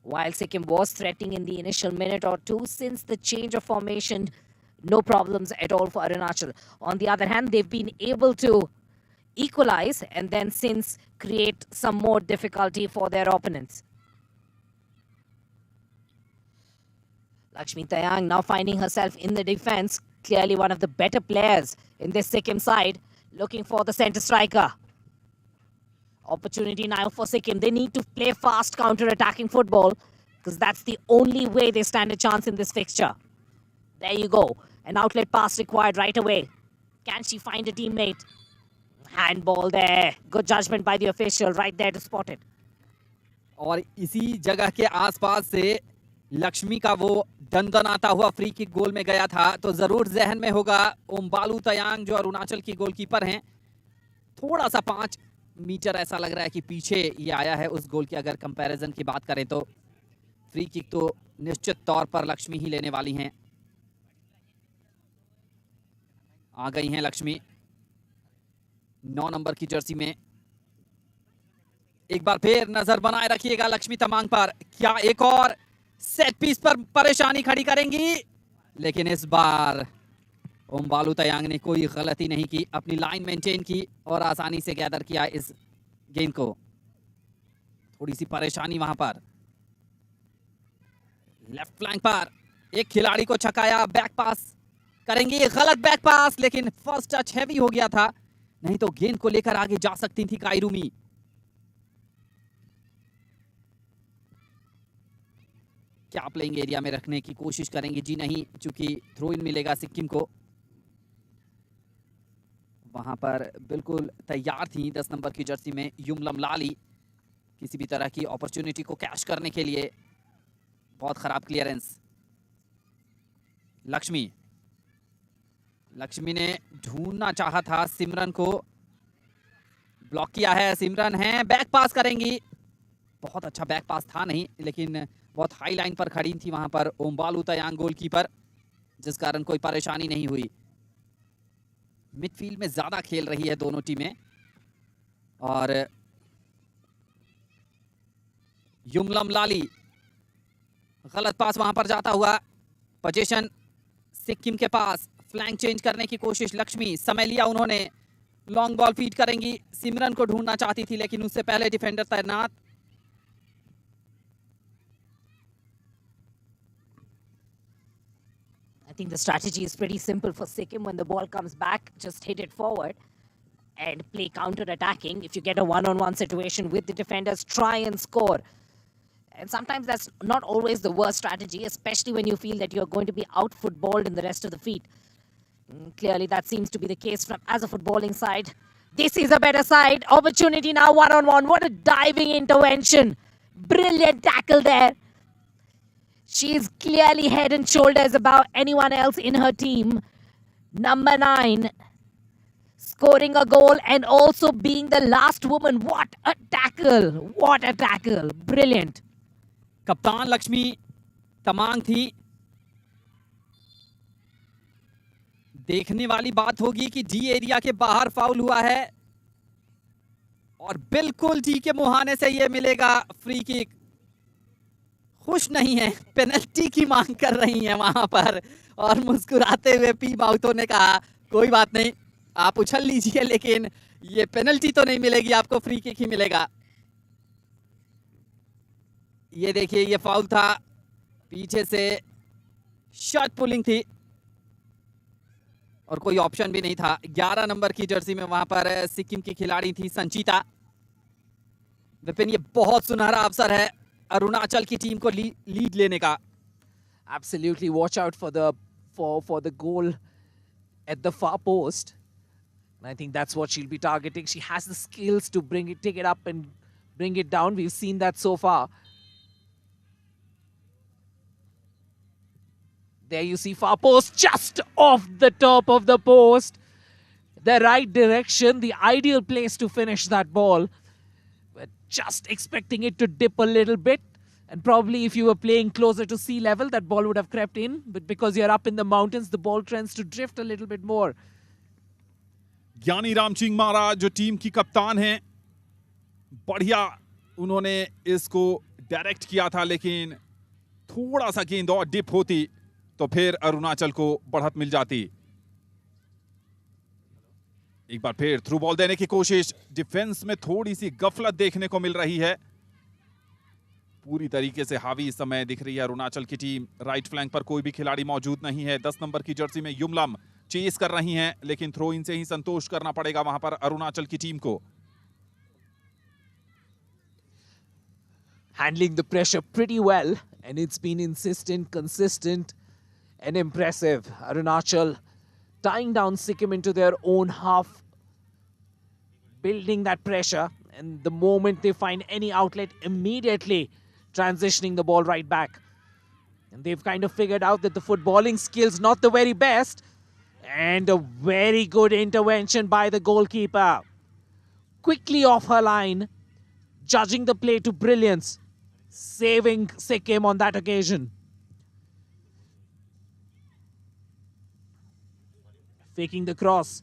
While Sikkim was threatening in the initial minute or two, since the change of formation, no problems at all for Arunachal. On the other hand, they've been able to equalize and then since create some more difficulty for their opponents. Lakshmi Tayang now finding herself in the defense, clearly one of the better players in this Sikkim side, looking for the center striker. Opportunity now for Sikkim. They need to play fast counter-attacking football because that's the only way they stand a chance in this fixture. There you go. An outlet pass required right away. Can she find a teammate? Handball there. Good judgment by the official right there to spot it. और इसी जगह के आसपास से लक्ष्मी का वो दनदनाता हुआ free kick गोल में गया था, तो जरूर जहन में होगा ओमबालू तयांग जो अरुणाचल की गोलकीपर हैं, थोड़ा सा 5 मीटर ऐसा लग रहा है कि पीछे ये आया है उस गोल की। अगर कंपैरिजन की बात करें तो फ्री किक तो निश्चित तौर पर लक्ष्मी ही लेने वाली हैं। आ गई हैं लक्ष्मी 9 नंबर की जर्सी में। एक बार फिर नजर बनाए रखिएगा लक्ष्मी तमांग पर। क्या एक और सेट पीस पर परेशानी खड़ी करेंगी? लेकिन इस बार ओमबालू तयांग ने कोई गलती नहीं की, अपनी लाइन मेंटेन की और आसानी से गैदर किया इस गेंद को। थोड़ी सी परेशानी वहां पर। लेफ्ट फ्लैंक पर एक खिलाड़ी को छकाया, बैक पास करेंगी, गलत बैक पास, लेकिन फर्स्ट टच हैवी हो गया था, नहीं तो गेंद को लेकर आगे जा सकती थी कायरूमी। क्या प्लेइंग एरिया में रखने की कोशिश करेंगे? जी नहीं, चूंकि थ्रो इन मिलेगा सिक्किम को। वहां पर बिल्कुल तैयार थी 10 नंबर की जर्सी में युमलम लाली, किसी भी तरह की अपॉर्चुनिटी को कैश करने के लिए। बहुत खराब क्लियरेंस। लक्ष्मी ने ढूंढना चाहा था सिमरन को, ब्लॉक किया है। सिमरन है, बैक पास करेंगी, बहुत अच्छा बैक पास था नहीं, लेकिन बहुत हाई लाइन पर खड़ी थी वहां पर ओमबालू तयांग गोलकीपर, जिस कारण कोई परेशानी नहीं हुई। मिडफील्ड में ज्यादा खेल रही है दोनों टीमें और युमलम लाली गलत पास वहां पर जाता हुआ। पोजीशन सिक्किम के पास, फ्लैंक चेंज करने की कोशिश लक्ष्मी, समय लिया उन्होंने, लॉन्ग बॉल फीड करेंगी। सिमरन को ढूंढना चाहती थी लेकिन उससे पहले डिफेंडर तैनात। I think the strategy is pretty simple for Sikkim. When the ball comes back, just hit it forward and play counter-attacking. If you get a one-on-one situation with the defenders, try and score. And sometimes that's not always the worst strategy, especially when you feel that you're going to be out-footballed in the rest of the feet. Clearly, that seems to be the case as a footballing side. This is a better side. Opportunity now, one-on-one. What a diving intervention. Brilliant tackle there. She's clearly head and shoulders above anyone else in her team. Number 9, scoring a goal and also being the last woman. What a tackle! What a tackle! Brilliant. कप्तान लक्ष्मी तमांग थी। देखने वाली बात होगी कि D area के बाहर foul हुआ है और बिल्कुल डी के मुहाने से ये मिलेगा फ्री किक। खुश नहीं है, पेनल्टी की मांग कर रही हैं वहां पर और मुस्कुराते हुए पी बाउतो ने कहा कोई बात नहीं, आप उछल लीजिए, लेकिन ये पेनल्टी तो नहीं मिलेगी आपको, फ्री किक ही मिलेगा। ये देखिए, ये फाउल था, पीछे से शर्ट पुलिंग थी और कोई ऑप्शन भी नहीं था। 11 नंबर की जर्सी में वहां पर सिक्किम की खिलाड़ी थी संचिता। विपिन, ये बहुत सुनहरा अवसर है अरुणाचल की टीम को लीड लेने का। Absolutely, watch out for the goal at the far post. And I think that's what she'll be targeting. She has the skills to take it up and bring it down. We've seen that so far. There you see far post, just off the top of the post. the right direction, the ideal place to finish that ball. But just expecting it to dip a little bit. And probably if you were playing closer to sea level, that ball would have crept in. But because you're up in the mountains, the ball tends to drift a little bit more. ज्ञानी रामचिंग मारा जो team की कप्तान हैं, बढ़िया उन्होंने इसको direct किया था, लेकिन थोड़ा सा गेंद और डिप होती तो फिर अरुणाचल को बढ़त मिल जाती। एक बार फिर थ्रू बॉल देने की कोशिश, डिफेंस में थोड़ी सी गफलत देखने को मिल रही है। पूरी तरीके से हावी इस समय दिख रही है अरुणाचल की टीम। राइट फ्लैंक पर कोई भी खिलाड़ी मौजूद नहीं है। 10 नंबर की जर्सी में युमलम चेस कर रही हैं, लेकिन थ्रो इन से ही संतोष करना पड़ेगा वहां पर अरुणाचल की टीम को। Handling the pressure pretty well, and it's been insistent, consistent, and impressive. Arunachal tying down Sikkim into their own half, building that pressure, and the moment they find any outlet, immediately transitioning the ball right back. And they've kind of figured out that the footballing skills not the very best, and a very good intervention by the goalkeeper. Quickly off her line, judging the play to brilliance, saving Sikkim on that occasion. Faking the cross,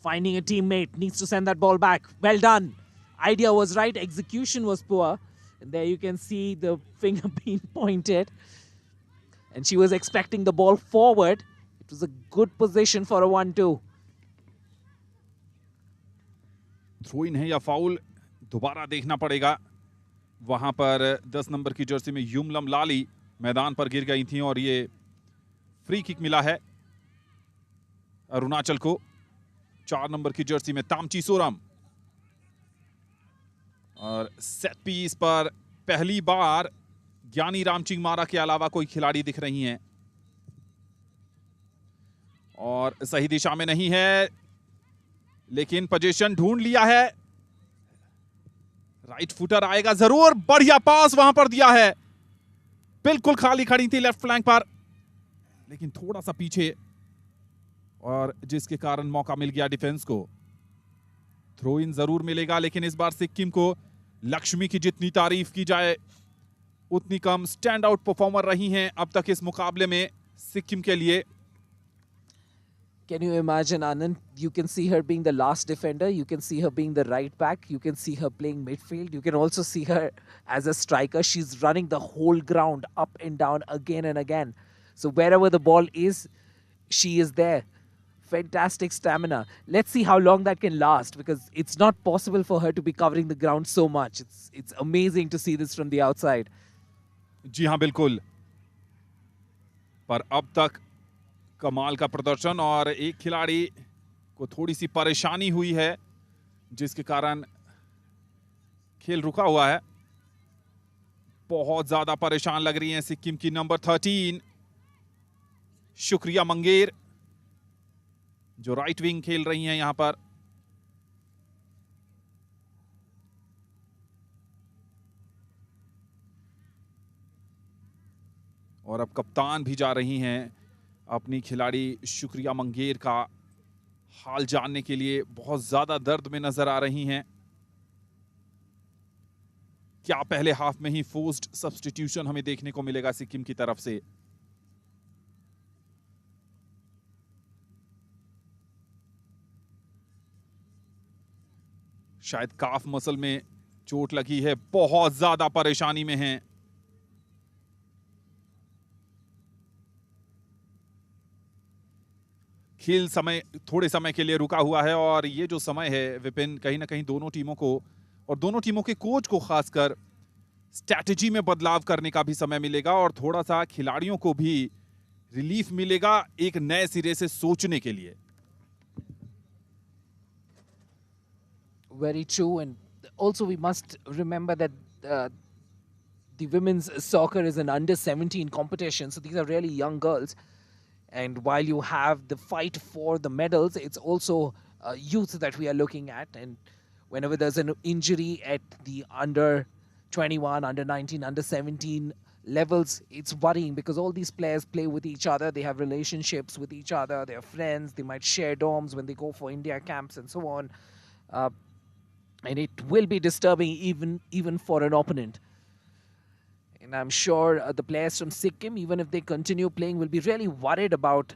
finding a teammate, needs to send that ball back. Well done. Idea was right, execution was poor. And there you can see the finger being pointed. And she was expecting the ball forward. It was a good position for a 1-2. Throw in है या foul दोबारा देखना पड़ेगा। वहां पर 10 number की Jersey में युमलम लाली मैदान पर गिर गई थी और ये फ्री किक मिला है अरुणाचल को। 4 नंबर की जर्सी में तामची सोरम, और सेट पीस पर पहली बार ज्ञानी रामचिंग मारा के अलावा कोई खिलाड़ी दिख रही हैं, और सही दिशा में नहीं है, लेकिन पोजीशन ढूंढ लिया है। राइट फुटर आएगा जरूर। बढ़िया पास वहां पर दिया है, बिल्कुल खाली खड़ी थी लेफ्ट फ्लैंक पर, लेकिन थोड़ा सा पीछे, और जिसके कारण मौका मिल गया डिफेंस को। थ्रो इन जरूर मिलेगा, लेकिन इस बार सिक्किम को लक्ष्मी की जितनी तारीफ की जाए उतनी कम। स्टैंड आउट परफॉर्मर रही हैं अब तक इस मुकाबले में सिक्किम के लिए। Can you imagine, Anand? You can see her being the last defender. You can see her being the right back. You can see her playing midfield. You can also see her as a striker. She's running the whole ground up and down again and again. So wherever the ball is, she is there. Fantastic stamina. Let's see how long that can last, because it's not possible for her to be covering the ground so much. It's amazing to see this from the outside. जी हाँ, बिल्कुल। पर अब तक कमाल का प्रदर्शन, और एक खिलाड़ी को थोड़ी सी परेशानी हुई है जिसके कारण खेल रुका हुआ है। बहुत ज्यादा परेशान लग रही हैं सिक्किम की नंबर 13 शुक्रिया मंगेर, जो राइट विंग खेल रही हैं यहां पर। और अब कप्तान भी जा रही हैं अपनी खिलाड़ी शुक्रिया मंगेर का हाल जानने के लिए। बहुत ज्यादा दर्द में नजर आ रही हैं। क्या पहले हाफ में ही फोर्स्ड सब्स्टिट्यूशन हमें देखने को मिलेगा सिक्किम की तरफ से? शायद काफ मसल में चोट लगी है, बहुत ज्यादा परेशानी में हैं। खेल समय थोड़े समय के लिए रुका हुआ है, और ये जो समय है विपिन, कहीं ना कहीं दोनों टीमों को और दोनों टीमों के कोच को खासकर स्ट्रैटेजी में बदलाव करने का भी समय मिलेगा, और थोड़ा सा खिलाड़ियों को भी रिलीफ मिलेगा एक नए सिरे से सोचने के लिए। Very true, and also we must remember that the women's soccer is an under-17 competition, so these are really young girls. And while you have the fight for the medals, it's also youth that we are looking at. And whenever there's an injury at the under 21, under 19, under 17 levels, it's worrying because all these players play with each other. They have relationships with each other. They're friends. They might share dorms when they go for India camps and so on. And it will be disturbing even for an opponent. And I'm sure the players from Sikkim, even if they continue playing, will be really worried about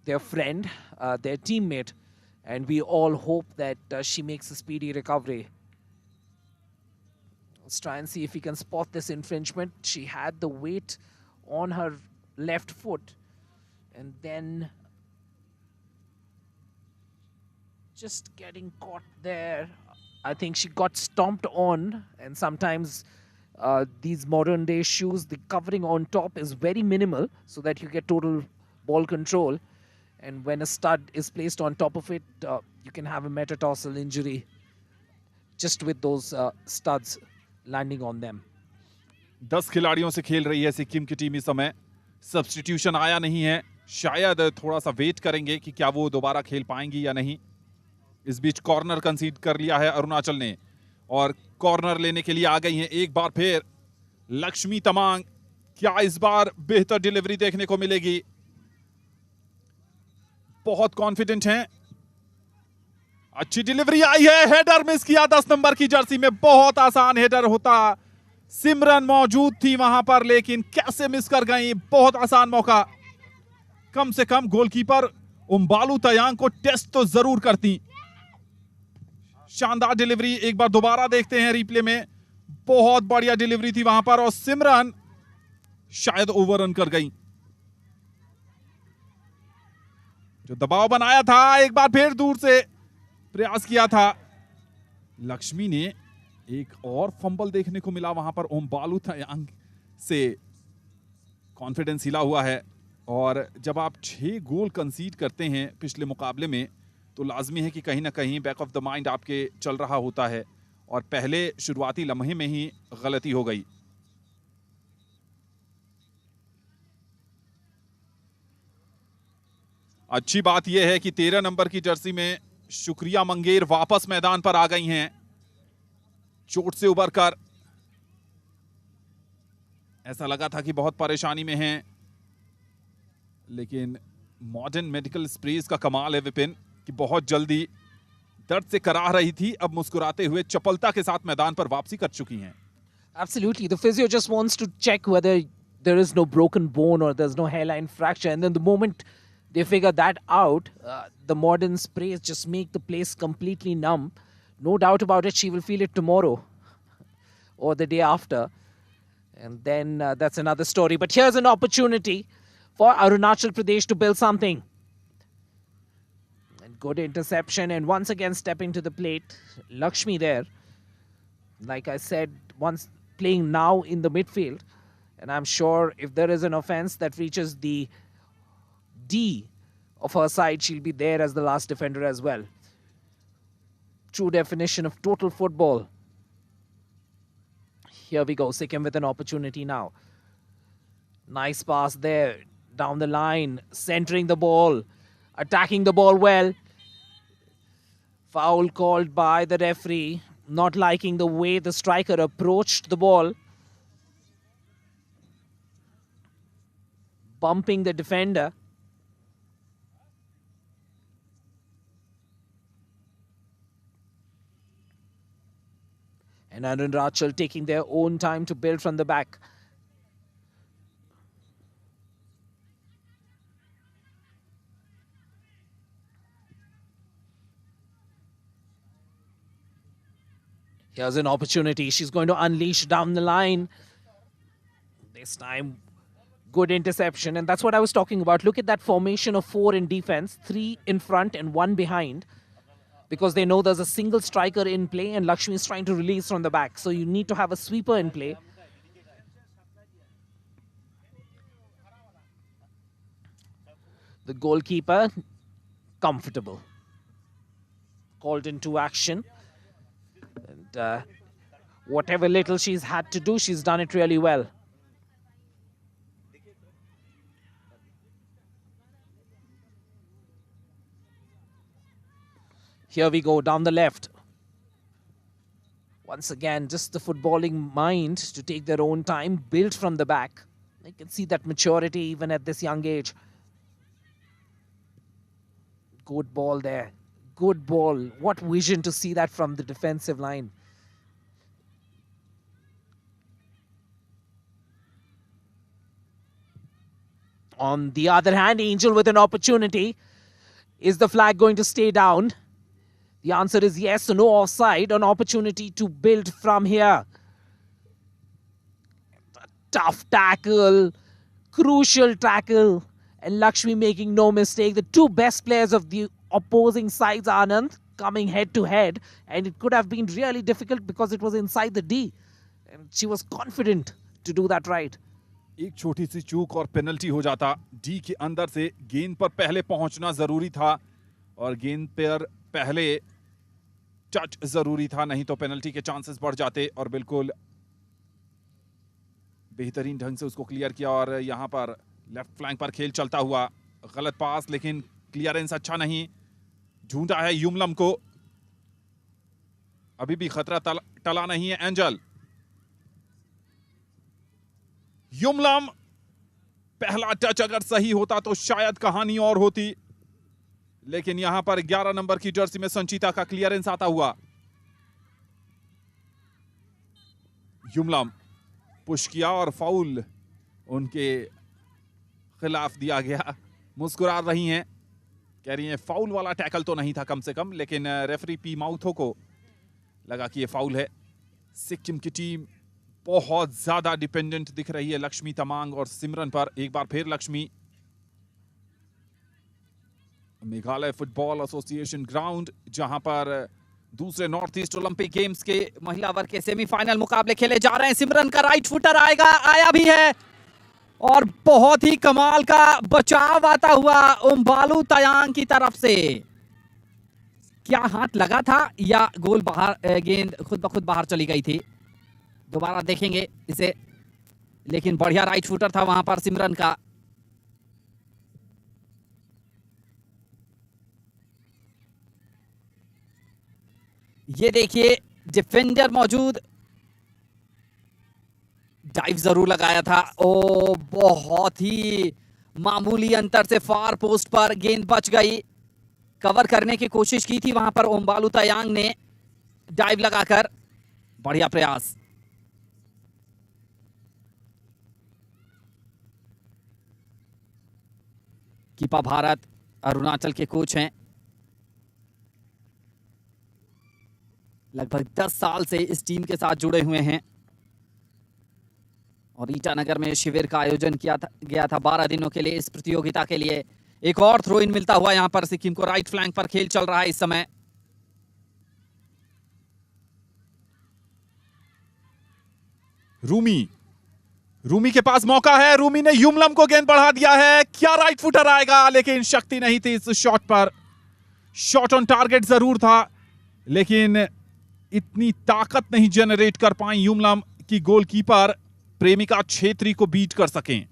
their friend, their teammate. And we all hope that she makes a speedy recovery. Let's try and see if we can spot this infringement. She had the weight on her left foot. And then just getting caught there. I think she got stomped on. And sometimes these modern day shoes, the covering on top is very minimal so that you get total ball control. And when a stud is placed on top of it, you can have a metatarsal injury just with those studs landing on them. 10 खिलाड़ियों से खेल रही है सिक्किम की team इस समय. Substitution आया नहीं है. शायद थोड़ा सा वेट करेंगे कि क्या वो दोबारा खेल पाएंगी या नहीं. इस बीच कॉर्नर कंसीड कर लिया है अरुणाचल ने और कॉर्नर लेने के लिए आ गई हैं एक बार फिर लक्ष्मी तमांग. क्या इस बार बेहतर डिलीवरी देखने को मिलेगी? बहुत कॉन्फिडेंट हैं. अच्छी डिलीवरी आई है. हेडर मिस किया 10 नंबर की जर्सी में. बहुत आसान हेडर होता. सिमरन मौजूद थी वहां पर लेकिन कैसे मिस कर गई. बहुत आसान मौका. कम से कम गोलकीपर उम्बालू तयांग को टेस्ट तो जरूर करती. शानदार डिलीवरी. एक बार दोबारा देखते हैं रिप्ले में. बहुत बढ़िया डिलीवरी थी वहां पर और सिमरन शायद ओवररन कर गई. जो दबाव बनाया था एक बार फिर दूर से प्रयास किया था. लक्ष्मी ने एक और फंबल देखने को मिला वहां पर. ओम्बालू तयांग से कॉन्फिडेंस हिला हुआ है और जब आप 6 गोल कंसीड करते हैं पिछले मुकाबले में तो लाजमी है कि कहीं ना कहीं बैक ऑफ द माइंड आपके चल रहा होता है और पहले शुरुआती लम्हे में ही गलती हो गई. अच्छी बात यह है कि 13 नंबर की जर्सी में शुक्रिया मंगेर वापस मैदान पर आ गई हैं चोट से उबरकर. ऐसा लगा था कि बहुत परेशानी में हैं लेकिन मॉडर्न मेडिकल स्प्रेज का कमाल है विपिन कि बहुत जल्दी दर्द से कराह रही थी, अब मुस्कुराते हुए चपलता के साथ मैदान पर वापसी कर चुकी हैं. Absolutely. The physio just wants to check whether there is no broken bone or there's no hairline fracture. And then the moment they figure that out, the modern sprays just make the place completely numb. No doubt about it, she will feel it tomorrow or the day after. And then that's another story. But here's an opportunity for Arunachal Pradesh to build something. And good interception and once again stepping to the plate. Lakshmi there. Like I said, once playing now in the midfield. And I'm sure if there is an offense that reaches the D of her side, she'll be there as the last defender as well. True definition of total football. Here we go, Sikkim with an opportunity now. Nice pass there, down the line, centering the ball, attacking the ball well. Foul called by the referee, not liking the way the striker approached the ball. Bumping the defender. And Arunachal taking their own time to build from the back. Here's an opportunity. She's going to unleash down the line. This time, good interception. And that's what I was talking about. Look at that formation of 4 in defense, 3 in front and 1 behind. Because they know there's a single striker in play and Lakshmi is trying to release from the back. So you need to have a sweeper in play. The goalkeeper, comfortable. Called into action. And whatever little she's had to do, she's done it really well. Here we go, down the left. Once again, just the footballing mind to take their own time, build from the back. You can see that maturity even at this young age. Good ball there. Good ball. What vision to see that from the defensive line. On the other hand, Angel with an opportunity. Is the flag going to stay down? The answer is yes, so no offside. An opportunity to build from here. Tough tackle. Crucial tackle. And Lakshmi making no mistake. The two best players of the opposing sides, Anand, coming head to head. And it could have been really difficult because it was inside the D. And she was confident to do that right. एक छोटी सी चूक और penalty हो जाता। D के अंदर से गेंद पर पहले पहुंचना जरूरी था और गेंद पर पहले टच जरूरी था, नहीं तो पेनल्टी के चांसेस बढ़ जाते। और बिल्कुल बेहतरीन ढंग से उसको क्लियर किया और यहां पर लेफ्ट फ्लैंक पर खेल चलता हुआ। गलत पास, लेकिन क्लियरेंस अच्छा नहीं। ढूंढा है युमलम को, अभी भी खतरा टला नहीं है। एंजल, युमलम, पहला टच अगर सही होता तो शायद कहानी और होती, लेकिन यहां पर 11 नंबर की जर्सी में संचिता का क्लियरेंस आता हुआ। युमलम पुश किया और फाउल उनके खिलाफ दिया गया। मुस्कुरा रही हैं, कह रही हैं फाउल वाला टैकल तो नहीं था कम से कम, लेकिन रेफरी पी माउथो को लगा कि ये फाउल है। सिक्किम की टीम बहुत ज्यादा डिपेंडेंट दिख रही है लक्ष्मी तमांग और सिमरन पर। एक बार फिर Lakshmi. Meghalaya football association ground, जहां पर दूसरे नॉर्थ ईस्ट ओलंपिक गेम्स के महिला वर्ग के सेमीफाइनल मुकाबले खेले जा रहे हैं। सिमरन का राइट फुटर आएगा, आया भी है और बहुत ही कमाल का बचाव आता हुआ ओम्बालू तयांग की तरफ से। क्या हाथ लगा था या गोल बाहर, गेंद खुद ब खुद बाहर चली गई थी, दोबारा देखेंगे इसे, लेकिन बढ़िया राइट फुटर था वहां पर सिमरन का। ये देखिए डिफेंडर मौजूद, डाइव जरूर लगाया था। ओ, बहुत ही मामूली अंतर से फार पोस्ट पर गेंद बच गई। कवर करने की कोशिश की थी वहां पर ओम्बालू तयांग ने डाइव लगाकर। बढ़िया प्रयास। कीपा भारत अरुणाचल के कोच हैं, लगभग 10 साल से इस टीम के साथ जुड़े हुए हैं और ईटानगर में शिविर का आयोजन गया था 12 दिनों के लिए इस प्रतियोगिता के लिए। एक और थ्रो इन मिलता हुआ यहां पर सिक्किम को। राइट फ्लैंक पर खेल चल रहा है इस समय। रूमी के पास मौका है। रूमी ने युमलम को गेंद बढ़ा दिया है। क्या राइट फुटर आएगा, लेकिन शक्ति नहीं थी इस शॉट पर। शॉट ऑन टारगेट जरूर था, लेकिन इतनी ताकत नहीं जनरेट कर पाई युमलम की गोलकीपर प्रेमिका छेत्री को बीट कर सकें।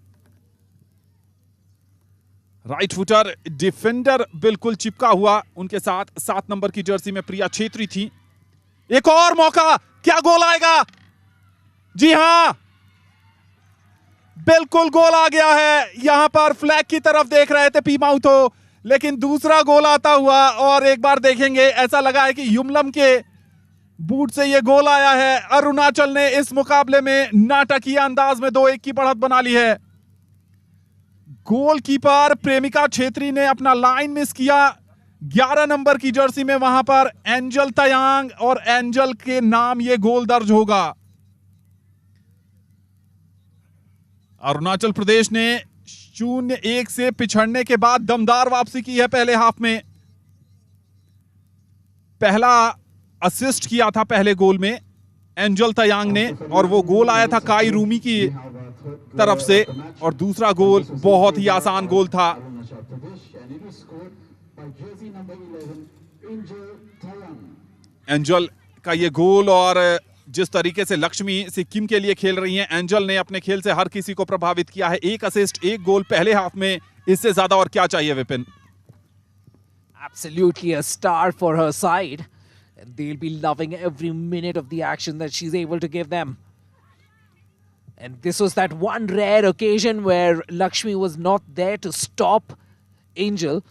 राइट फुटर डिफेंडर बिल्कुल चिपका हुआ उनके साथ। 7 नंबर की जर्सी में प्रिया छेत्री थी। एक और मौका, क्या गोल आएगा? जी हां, बिल्कुल गोल आ गया है। यहां पर फ्लैग की तरफ देख रहे थे पी माउथो, लेकिन दूसरा गोल आता हुआ। और एक बार देखेंगे, ऐसा लगा है कि युमलम के बूट से यह गोल आया है। अरुणाचल ने इस मुकाबले में नाटकीय अंदाज में 2-1 की बढ़त बना ली है। गोलकीपर प्रेमिका छेत्री ने अपना लाइन मिस किया। 11 नंबर की जर्सी में वहां पर एंजल तयांग, और एंजल के नाम यह गोल दर्ज होगा। अरुणाचल प्रदेश ने 0-1 से पिछड़ने के बाद दमदार वापसी की है पहले हाफ में। पहला असिस्ट किया था पहले गोल में एंजल तयांग ने, और वो गोल आया था काई रूमी की तरफ से। और दूसरा गोल बहुत ही आसान गोल था। एंजल का ये गोल, और जिस तरीके से लक्ष्मी सिक्किम के लिए खेल रही हैं, एंजल ने अपने खेल से हर किसी को प्रभावित किया है। 1 असिस्ट, 1 गोल पहले हाफ में। इससे ज्यादा और क्या चाहिए Vipin? Absolutely a star for her side. And they'll be loving every minute of the action that she's able to give them. And this was that one rare occasion where Lakshmi was not there to stop Angel.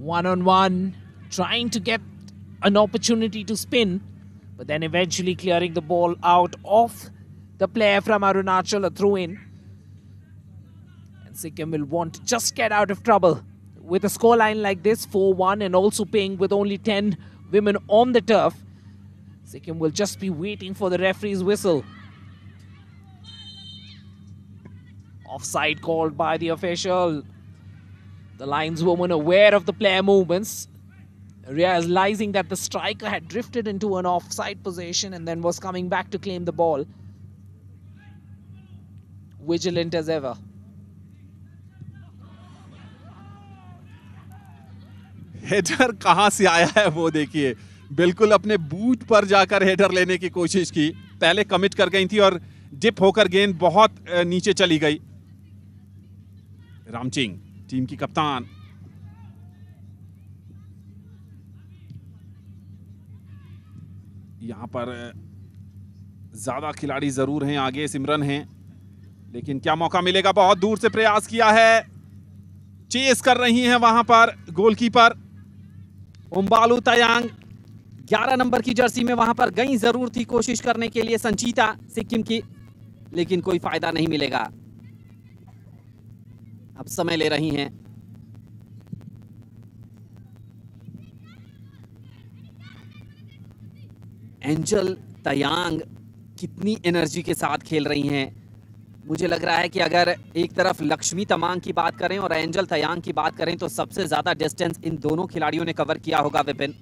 1-on-1, trying to get an opportunity to spin, but then eventually clearing the ball out of the player from Arunachal, a throw in. And Sikkim will want to just get out of trouble. With a scoreline like this, 4-1, and also playing with only 10 women on the turf, Sikkim will just be waiting for the referee's whistle. Offside called by the official. The lineswoman, aware of the player movements, realizing that the striker had drifted into an offside position and then was coming back to claim the ball. Vigilant as ever. Header कहां से आया है वो देखिए, बिल्कुल अपने boot पर जाकर हेडर लेने की कोशिश की, पहले कमिट कर गई थी और डिप होकर गेंद बहुत नीचे चली गई। रामचिंग टीम की कप्तान, यहां पर ज्यादा खिलाड़ी जरूर हैं, आगे सिमरन हैं, लेकिन क्या मौका मिलेगा? बहुत दूर से प्रयास किया है, चेस कर रही हैं वहां पर गोलकीपर उम्बालू तयांग 11 नंबर की जर्सी में वहां पर गई जरूर थी कोशिश करने के लिए संचिता सिक्किम की, लेकिन कोई फायदा नहीं मिलेगा। अब समय ले रही हैं। एंजल तयांग कितनी एनर्जी के साथ खेल रही हैं। मुझे लग रहा है कि अगर एक तरफ लक्ष्मी तमांग की बात करें और एंजल तयांग की बात करें तो सबसे ज्यादा डिस्टेंस इन दोनों खिलाड़ियों ने कवर किया होगा Vipin.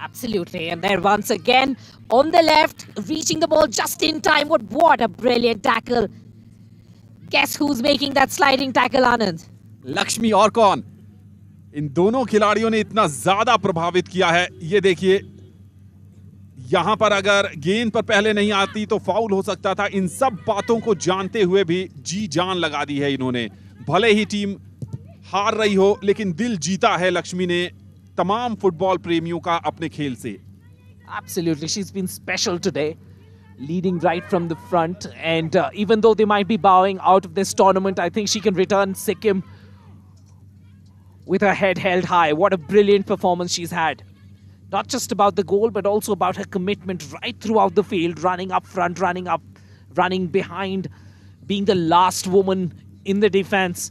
Absolutely, and there once again on the left, reaching the ball just in time. What a brilliant tackle! Guess who's making that sliding tackle, Anand? Lakshmi और कौन? इन दोनों खिलाड़ियों ने इतना ज्यादा प्रभावित किया है। ये देखिए, यहां पर अगर गेंद पर पहले नहीं आती तो फाउल हो सकता था। इन सब बातों को जानते हुए भी जी जान लगा दी है इन्होंने। भले ही टीम हार रही हो, लेकिन दिल जीता है लक्ष्मी ने तमाम फुटबॉल प्रेमियों का अपने खेल से। Absolutely, she's been special today, leading right from the front, and even though they might be bowing out of this tournament, I think she can return Sikkim with her head held high. What a brilliant performance she's had. Not just about the goal, but also about her commitment right throughout the field, running up front, running up, running behind, being the last woman in the defense.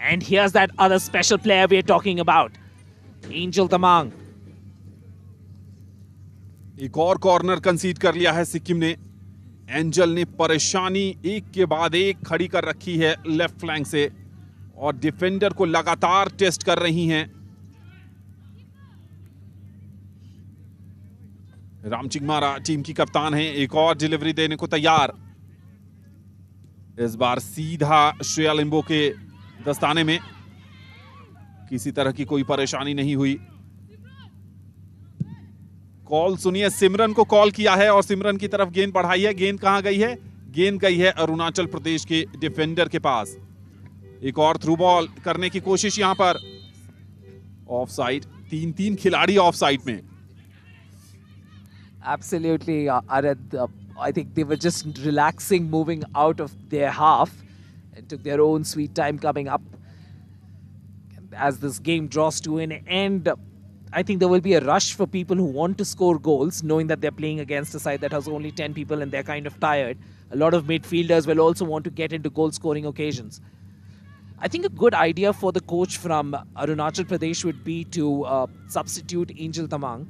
And here's that other special player we're talking about, Angel Tamang. एक और corner कंसीड कर लिया है सिक्किम ने। Angel ने परेशानी एक के बाद एक खड़ी कर रखी है लेफ्ट फ्लैंक से, और डिफेंडर को लगातार टेस्ट कर रही हैं। रामचिंगमारा टीम की कप्तान है, एक और डिलीवरी देने को तैयार। इस बार सीधा श्रेया लिम्बो के दस्ताने में, किसी तरह की कोई परेशानी नहीं हुई। कॉल सुनिए, सिमरन को कॉल किया है और सिमरन की तरफ गेंद बढ़ाई है। गेंद कहां गई है? गेंद गई है अरुणाचल प्रदेश के डिफेंडर के पास। एक और थ्रू बॉल करने की कोशिश यहां पर, ऑफ साइड। तीन खिलाड़ी ऑफ साइड में। Absolutely, Arad. I think they were just relaxing, moving out of their half, and took their own sweet time coming up. As this game draws to an end, I think there will be a rush for people who want to score goals, knowing that they're playing against a side that has only 10 people and they're kind of tired. A lot of midfielders will also want to get into goal-scoring occasions. I think a good idea for the coach from Arunachal Pradesh would be to substitute Angel Tamang,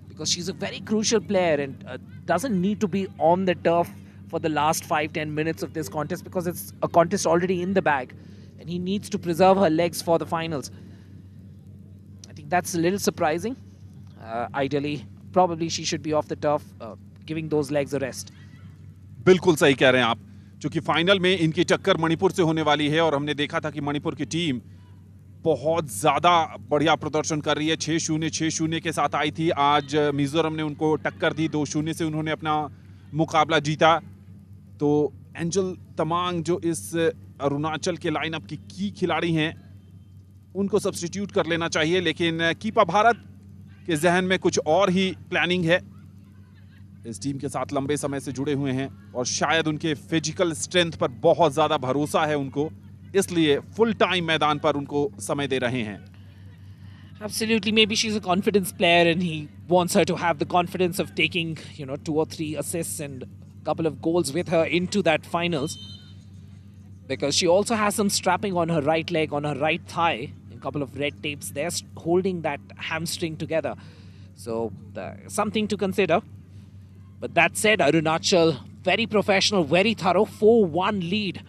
because she's a very crucial player and doesn't need to be on the turf for the last 5-10 minutes of this contest, because it's a contest already in the bag and he needs to preserve her legs for the finals. I think that's a little surprising. Ideally, probably she should be off the turf, giving those legs a rest. बिल्कुल सही कह रहे हैं आप, क्योंकि final में इनकी टक्कर मणिपुर से होने वाली है और हमने देखा था कि मणिपुर की टीम बहुत ज्यादा बढ़िया प्रदर्शन कर रही है। 6-0 के साथ आई थी। आज मिजोरम ने उनको टक्कर दी, 2-0 से उन्होंने अपना मुकाबला जीता। तो एंजल तमांग जो इस अरुणाचल के लाइनअप की खिलाड़ी हैं, उनको सब्स्टिट्यूट कर लेना चाहिए, लेकिन कीपा भारत के जहन में कुछ और ही प्लानिंग है। इस टीम के साथ लंबे समय से जुड़े हुए हैं और शायद उनके फिजिकल स्ट्रेंथ पर बहुत ज्यादा भरोसा है उनको, इसलिए फुल टाइम मैदान पर उनको समय दे रहे हैं। Absolutely. Maybe she's a confidence player and he wants her to have the confidence of taking, 2 or 3 assists and a couple of goals with her into that finals. Because she also has some strapping on her right leg, on her right thigh. A couple of red tapes there holding that hamstring together. So something to consider. But that said, Arunachal, very professional, very thorough, 4-1 lead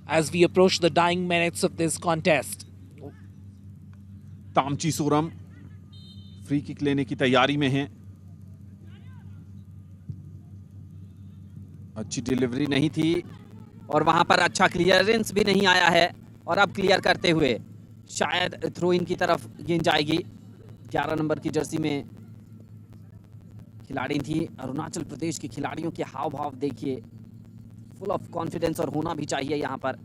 as we approach the dying minutes of this contest. तामची सोरम free kick लेने की तैयारी में हैं। अच्छी delivery नहीं थी और वहां पर अच्छा क्लियरेंस भी नहीं आया है और अब क्लियर करते हुए शायद थ्रो इन की तरफ गेंद जाएगी। 11 नंबर की जर्सी में खिलाड़ी थी। अरुणाचल प्रदेश के खिलाड़ियों के हाव भाव देखिए, फुल ऑफ कॉन्फिडेंस और होना भी चाहिए यहाँ पर।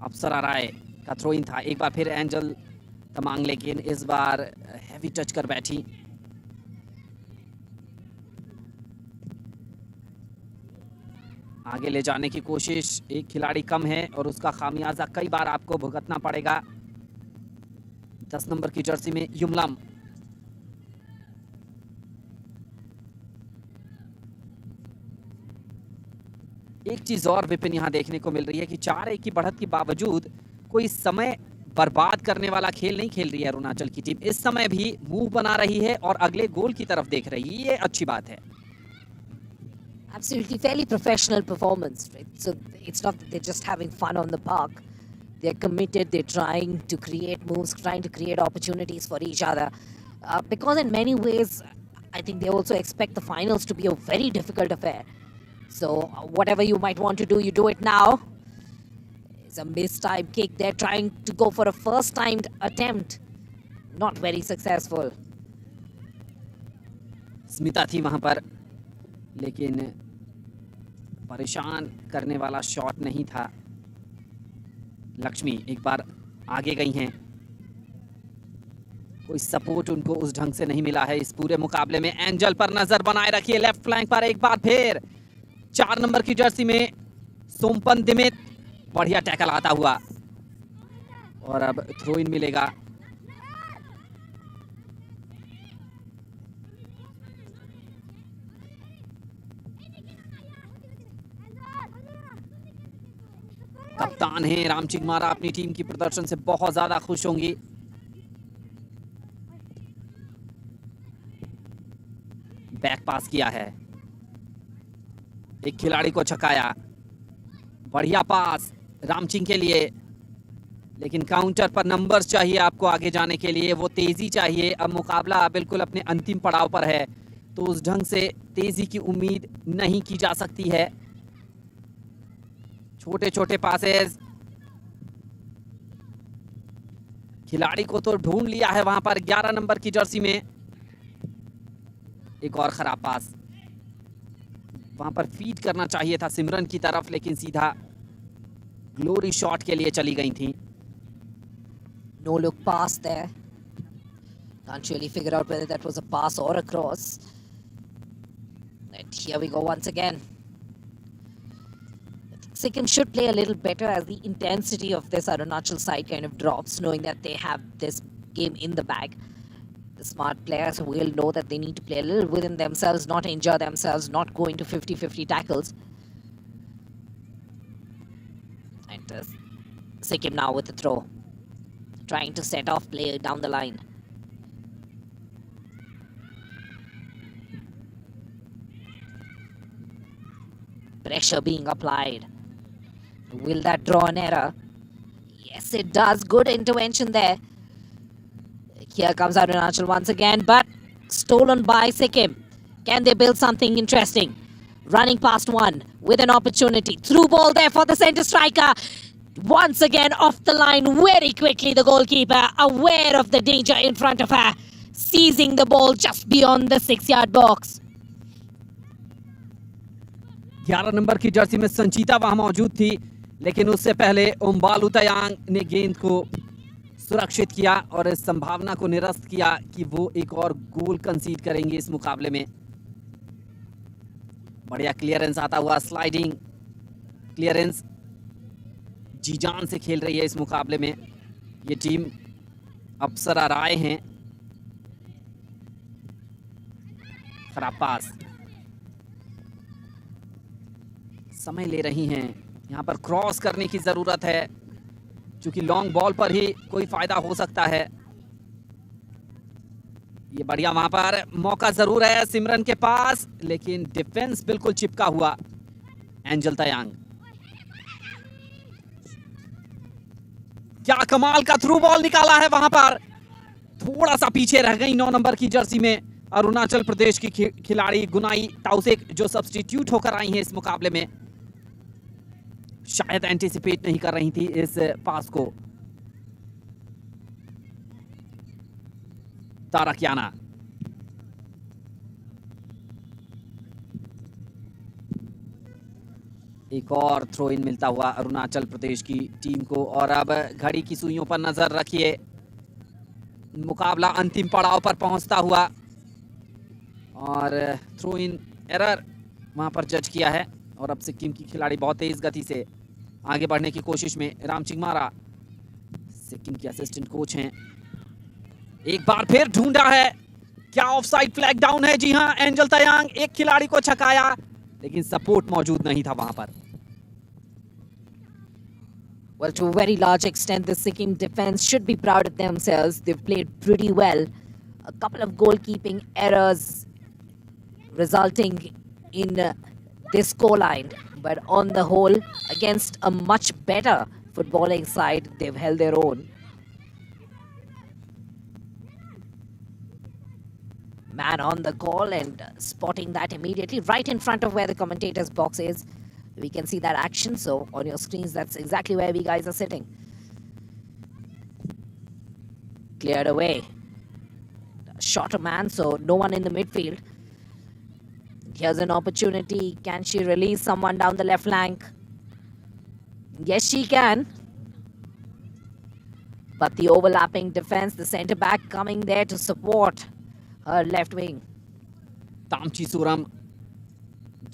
अप्सरा राय का थ्रो इन था। एक बार फिर एंजल तमांग, लेकिन इस बार हैवी टच कर बैठी। आगे ले जाने की कोशिश, एक खिलाड़ी कम है और उसका खामियाजा कई बार आपको भुगतना पड़ेगा। 10 नंबर की जर्सी में युमलम, एक चीज और विपिन यहां देखने को मिल रही है कि 4-1 की बढ़त के बावजूद कोई समय बर्बाद करने वाला खेल नहीं खेल रही है अरुणाचल की टीम। इस समय भी मूव बना रही है और अगले गोल की तरफ देख रही है, ये अच्छी बात है। Absolutely, fairly professional performance, right? So it's not that they're just having fun on the park. They're committed, they're trying to create moves, trying to create opportunities for each other. Because in many ways, I think they also expect the finals to be a very difficult affair. So whatever you might want to do, you do it now. It's a mistimed kick. They're trying to go for a first-timed attempt. Not very successful. Smita थी वहां पर, लेकिन परेशान करने वाला shot नहीं था। लक्ष्मी एक बार आगे गई हैं, कोई सपोर्ट उनको उस ढंग से नहीं मिला है इस पूरे मुकाबले में। एंजल पर नजर बनाए रखिए, लेफ्ट फ्लैंक पर एक बार फिर 4 नंबर की जर्सी में सोमपन दिमित, बढ़िया टैकल आता हुआ और अब थ्रो इन मिलेगा। कप्तान हैं राम चिगमारा, अपनी टीम की प्रदर्शन से बहुत ज्यादा खुश होंगी। बैक पास किया है, एक खिलाड़ी को छकाया, बढ़िया पास रामचिंग के लिए, लेकिन काउंटर पर नंबर्स चाहिए आपको आगे जाने के लिए, वो तेजी चाहिए। अब मुकाबला बिल्कुल अपने अंतिम पड़ाव पर है, तो उस ढंग से तेजी की उम्मीद नहीं की जा सकती है। छोटे छोटे पासेस, खिलाड़ी को तो ढूंढ लिया है वहां पर 11 नंबर की जर्सी में। एक और खराब पास, वहां पर फीड करना चाहिए था सिमरन की तरफ, लेकिन सीधा ग्लोरी शॉट के लिए चली गई थी। No look pass there. Can't really figure out whether that was a pass or a cross. And here we go once again. Sikkim should play a little better as the intensity of this Arunachal side kind of drops, knowing that they have this game in the bag. The smart players will know that they need to play a little within themselves, not injure themselves, not go into 50-50 tackles. And Sikkim now with the throw, trying to set off play down the line. Pressure being applied. Will that draw an error? Yes, it does. Good intervention there. Here comes Arunachal once again, but stolen by Sikkim. Can they build something interesting? Running past one with an opportunity. Through ball there for the center striker. Once again off the line very quickly. The goalkeeper aware of the danger in front of her. Seizing the ball just beyond the 6-yard box. 11 number की Jersey में संचिता वहां मौजूद थी, लेकिन उससे पहले ओम्बालू तयांग ने गेंद को सुरक्षित किया और इस संभावना को निरस्त किया कि वो एक और गोल कंसीड करेंगे इस मुकाबले में। बढ़िया क्लियरेंस आता हुआ, स्लाइडिंग क्लियरेंस, जी जान से खेल रही है इस मुकाबले में ये टीम अप्सरा राय हैं। खराब पास, समय ले रही हैं। यहाँ पर क्रॉस करने की जरूरत है, क्योंकि लॉन्ग बॉल पर ही कोई फायदा हो सकता है। ये बढ़िया वहां पर मौका जरूर है सिमरन के पास, लेकिन डिफेंस बिल्कुल चिपका हुआ। एंजल तयांग, क्या कमाल का थ्रू बॉल निकाला है वहां पर। थोड़ा सा पीछे रह गई 9 नंबर की जर्सी में अरुणाचल प्रदेश की खिलाड़ी गुनाई ताउसेक, जो सब्स्टिट्यूट होकर आई हैं इस मुकाबले में। शायद एंटीसिपेट नहीं कर रही थी इस पास को। तारकियाना, एक और थ्रो इन मिलता हुआ अरुणाचल प्रदेश की टीम को। और अब घड़ी की सुइयों पर नजर रखिए, मुकाबला अंतिम पड़ाव पर पहुंचता हुआ। और थ्रो इन एरर वहां पर जज किया है। और अब सिक्किम की खिलाड़ी बहुत तेज गति से आगे बढ़ने की कोशिश में। राम चिंगमारा सिक्किम के असिस्टेंट कोच हैं। एक बार फिर ढूंढा है, क्या ऑफसाइड फ्लैग डाउन है? जी हां, एंजल तयांग एक खिलाड़ी को छकाया, लेकिन सपोर्ट मौजूद नहीं था वहां पर। Well, to a very large extent, the Sikkim defense should be proud of themselves. They've played pretty well. A couple of goalkeeping errors resulting in this scoreline. But on the whole, against a much better footballing side, they've held their own. Man on the call and spotting that immediately right in front of where the commentator's box is. We can see that action, so on your screens, that's exactly where we guys are sitting. Cleared away. Shot a man, so no one in the midfield. Here's an opportunity. Can she release someone down the left flank? Yes, she can. But the overlapping defense, the centre back coming there to support her left wing. तामची Suram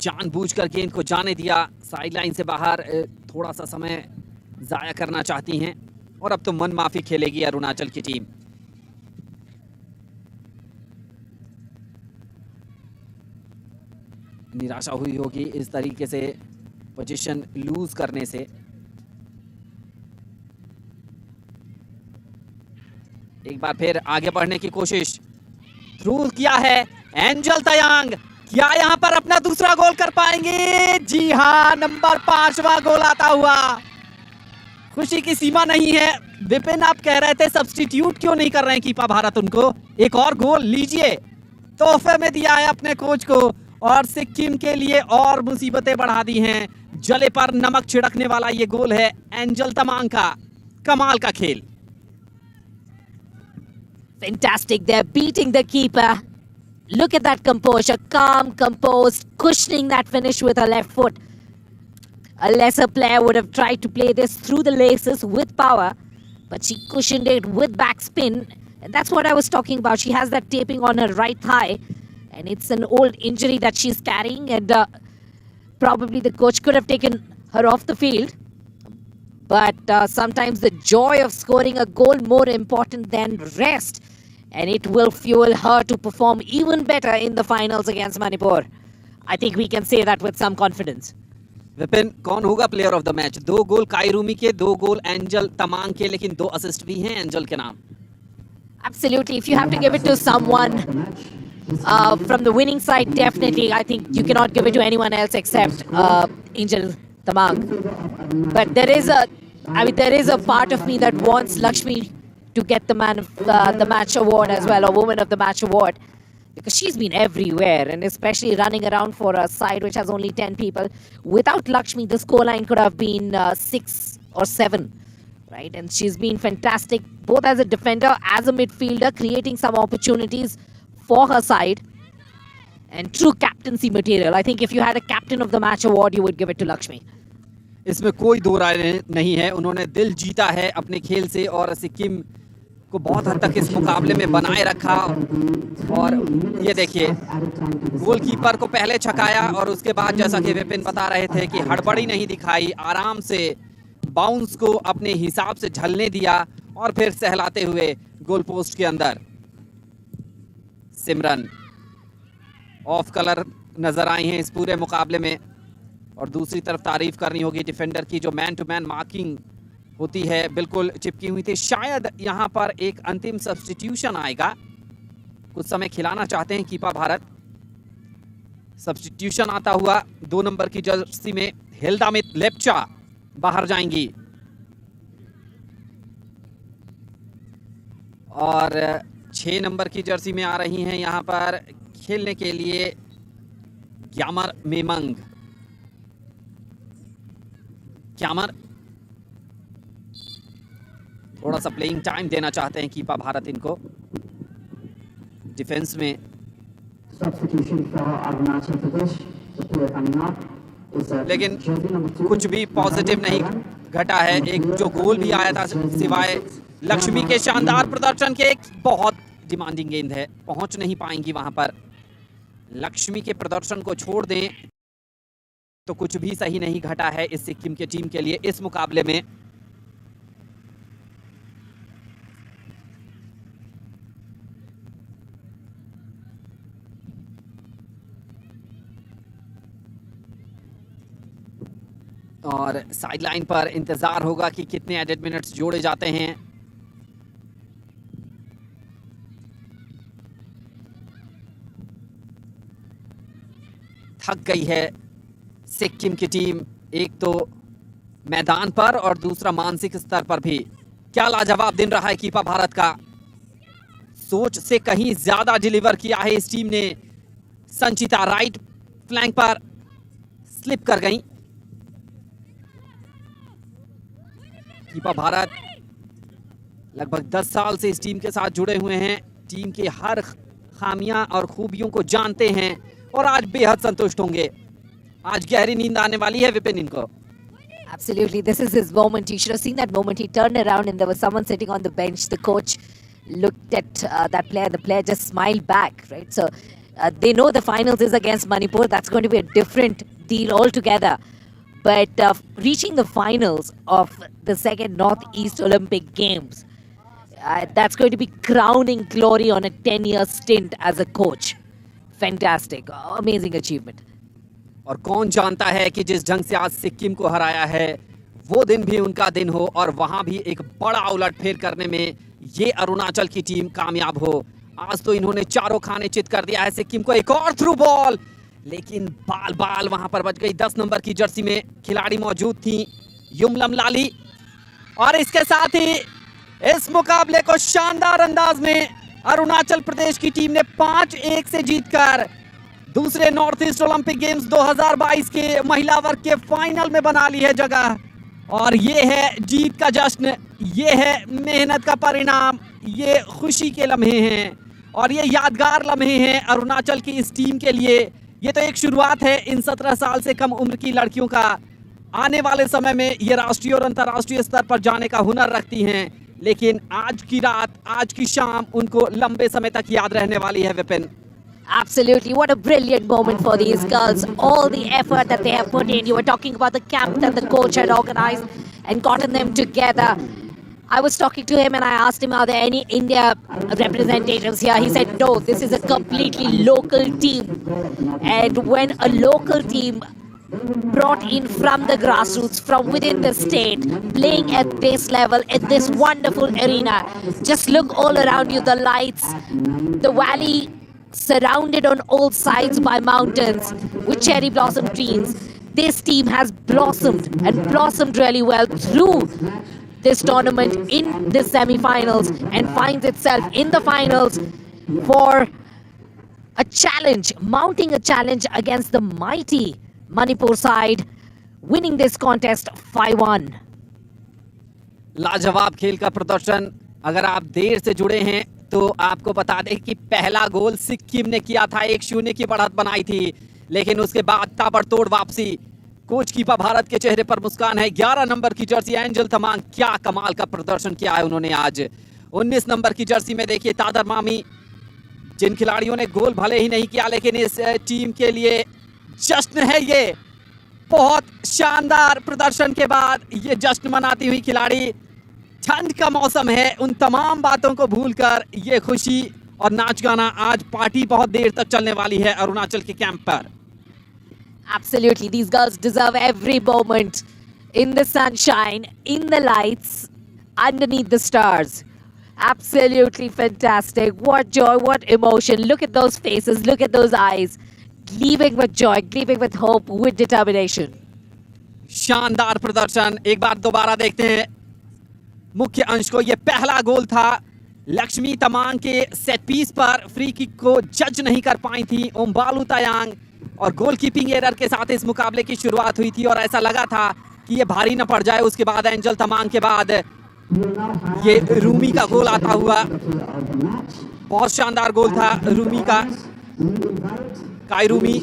जानबूझकर गेंद को जाने दिया sideline से बाहर। थोड़ा सा समय जाया करना चाहती हैं, और अब तो मन माफी खेलेगी अरुणाचल की टीम। निराशा हुई होगी इस तरीके से पोजीशन लूज करने से। एक बार फिर आगे बढ़ने की कोशिश, थ्रू किया है एंजल तयांग। क्या यहां पर अपना दूसरा गोल कर पाएंगे? जी हां, नंबर 5वां गोल आता हुआ। खुशी की सीमा नहीं है। विपिन, आप कह रहे थे सब्स्टिट्यूट क्यों नहीं कर रहे हैं कीपा भारत उनको? एक और गोल लीजिए, तोहफे में दिया है अपने कोच को, और सिक्किम के लिए और मुसीबतें बढ़ा दी हैं। जले पर नमक छिड़कने वाला ये गोल है एंजल तमांग का। कमाल का खेल। Fantastic, they're beating the keeper. Look at that composure, calm, composed, cushioning that finish with her left foot. A lesser player would have tried to play this through the laces with power, but she cushioned it with backspin. And that's what I was talking about. She has that taping on her right thigh, and it's an old injury that she's carrying, and probably the coach could have taken her off the field. But sometimes the joy of scoring a goal more important than rest, and it will fuel her to perform even better in the finals against Manipur. I think we can say that with some confidence. Vipin, कौन होगा player of the match? 2 गोल काइरूमी के, 2 गोल angel Tamang के, लेकिन 2 assist भी हैं angel के नाम। Absolutely. If you have to give it to someone from the winning side, definitely, I think you cannot give it to anyone else except Angel Tamang. But there is a part of me that wants Lakshmi to get the man of the match award as well, or woman of the match award, because she's been everywhere, and especially running around for a side which has only 10 people. Without Lakshmi, the scoreline could have been 6 or 7, right? And she's been fantastic, both as a defender, as a midfielder, creating some opportunities for her side, and true captaincy material. I think if you had a captain of the match award, you would give it to Lakshmi. इसमें कोई दो राय नहीं है। उन्होंने दिल जीता है अपने खेल से, और सिक्किम को बहुत हद तक इस मुकाबले में बनाए रखा। और ये देखिए, गोलकीपर को पहले छकाया, और उसके बाद जैसा कि विपिन बता रहे थे कि हड़बड़ी नहीं दिखाई, आराम से बाउंस को अपने हिसाब से झलने दिया, और फिर सहलाते हुए गोल पोस्ट के अंदर। सिमरन ऑफ कलर नजर आई हैं इस पूरे मुकाबले में। और दूसरी तरफ तारीफ करनी होगी डिफेंडर की, जो मैन टू मैन मार्किंग होती है बिल्कुल चिपकी हुई थी। शायद यहां पर एक अंतिम सब्स्टिट्यूशन आएगा, कुछ समय खिलाना चाहते हैं कीपा भारत। सब्स्टिट्यूशन आता हुआ 2 नंबर की जर्सी में हिल्डामित लेप्चा बाहर जाएंगी और 6 नंबर की जर्सी में आ रही हैं यहां पर खेलने के लिए ग्यामर मेमंग। ग्यामर थोड़ा सा प्लेइंग टाइम देना चाहते हैं कीपा भारत इनको डिफेंस में। लेकिन कुछ भी पॉजिटिव नहीं घटा है। एक जो गोल भी आया था सिवाय लक्ष्मी के शानदार प्रदर्शन के, एक बहुत डिमांडिंग गेंद है, पहुंच नहीं पाएंगी वहां पर। लक्ष्मी के प्रदर्शन को छोड़ दें तो कुछ भी सही नहीं घटा है इस सिक्किम के टीम के लिए इस मुकाबले में। और साइडलाइन पर इंतजार होगा कि कितने एडेड मिनट्स जोड़े जाते हैं। थक गई है सिक्किम की टीम, एक तो मैदान पर और दूसरा मानसिक स्तर पर भी। क्या लाजवाब दिन रहा है कीपा भारत का, सोच से कहीं ज्यादा डिलीवर किया है इस टीम ने। संचिता राइट फ्लैंक पर स्लिप कर गई। कीपा भारत लगभग 10 साल से इस टीम के साथ जुड़े हुए हैं, टीम के हर खामियां और खूबियों को जानते हैं और आज बेहद संतुष्ट होंगे। आज गहरी नींद आने वाली है विपिन इनको। Absolutely, this is his moment. He should have seen that moment. He turned around and there was someone sitting on the bench. The coach looked at that player. The player just smiled back, right? So they know the finals is against Manipur. That's going to be a different deal altogether. But reaching the finals of the second Northeast Olympic Games, that's going to be crowning glory on a 10-year stint as a coach. Fantastic, amazing achievement. और कौन जानता है कि जिस ढंग से आज सिक्किम को हराया है वो दिन भी उनका दिन हो और वहां भी एक बड़ा उलटफेर करने में ये अरुणाचल की टीम कामयाब हो। आज तो इन्होंने चारों खाने चित कर दिया है सिक्किम को। एक और थ्रू बॉल, लेकिन बाल बाल वहां पर बच गई। 10 नंबर की जर्सी में खिलाड़ी मौजूद थी युमलम लाली। और इसके साथ ही इस मुकाबले को शानदार अंदाज में अरुणाचल प्रदेश की टीम ने 5-1 से जीतकर दूसरे नॉर्थ ईस्ट ओलंपिक गेम्स 2022 के महिला वर्ग के फाइनल में बना ली है जगह। और ये है जीत का जश्न, ये है मेहनत का परिणाम, ये खुशी के लम्हे हैं और ये यादगार लम्हे हैं अरुणाचल की इस टीम के लिए। ये तो एक शुरुआत है इन 17 साल से कम उम्र की लड़कियों का। आने वाले समय में ये राष्ट्रीय और अंतर्राष्ट्रीय स्तर पर जाने का हुनर रखती हैं, लेकिन आज की रात, आज की शाम उनको लंबे समय तक याद रहने वाली है Vipin. Absolutely, what a brilliant moment for these girls. All the effort that they have put in. You were talking about the camp that the coach had organized and gotten them together. I was talking to him and I asked him, are there any India representatives here? He said, no, this is a completely local team. And when a local team brought in from the grassroots, from within the state, playing at this level, at this wonderful arena, just look all around you, the lights, the valley, surrounded on all sides by mountains with cherry blossom trees. This team has blossomed and blossomed really well through this tournament in the semi-finals and finds itself in the finals for a challenge, mounting a challenge against the mighty Manipur side, winning this contest 5-1. लाजवाब खेल का प्रदर्शन। अगर आप देर से जुड़े हैं तो आपको बता दें कि पहला गोल सिक्किम ने किया था, 1-0 की बढ़त बनाई थी, लेकिन उसके बाद ताबड़तोड़ वापसी। कोच कीपा भारत के चेहरे पर मुस्कान है। 11 नंबर की जर्सी एंजल तमांग, क्या कमाल का प्रदर्शन किया है उन्होंने आज। 19 नंबर की जर्सी में देखिए तादर मामी, जिन खिलाड़ियों ने गोल भले ही नहीं किया लेकिन इस टीम के लिए जश्न है ये। बहुत शानदार प्रदर्शन के बाद ये जश्न मनाती हुई खिलाड़ी ठंड का मौसम है, उन तमाम बातों को भूलकर ये खुशी और नाच गाना, आज पार्टी बहुत देर तक चलने वाली है अरुणाचल के कैंप पर। Absolutely, these girls deserve every moment in the sunshine, in the lights, underneath the stars. Absolutely fantastic. What joy, what emotion. Look at those faces, look at those eyes. Gleaming with joy, gleaming with hope, with determination. शानदार प्रदर्शन, एक बार दोबारा देखते हैं मुख्य अंश को। यह पहला गोल था। लक्ष्मी तमांग के सेट पीस पर फ्री किक को जज नहीं कर पाई थी ओमबालू तायांग, और गोलकीपिंग एरर के साथ इस मुकाबले की शुरुआत हुई थी और ऐसा लगा था कि ये भारी न पड़ जाए। उसके बाद एंजल तमांग के बाद ये रूमी का गोल आता हुआ, बहुत शानदार गोल था रूमी का, काई रूमी।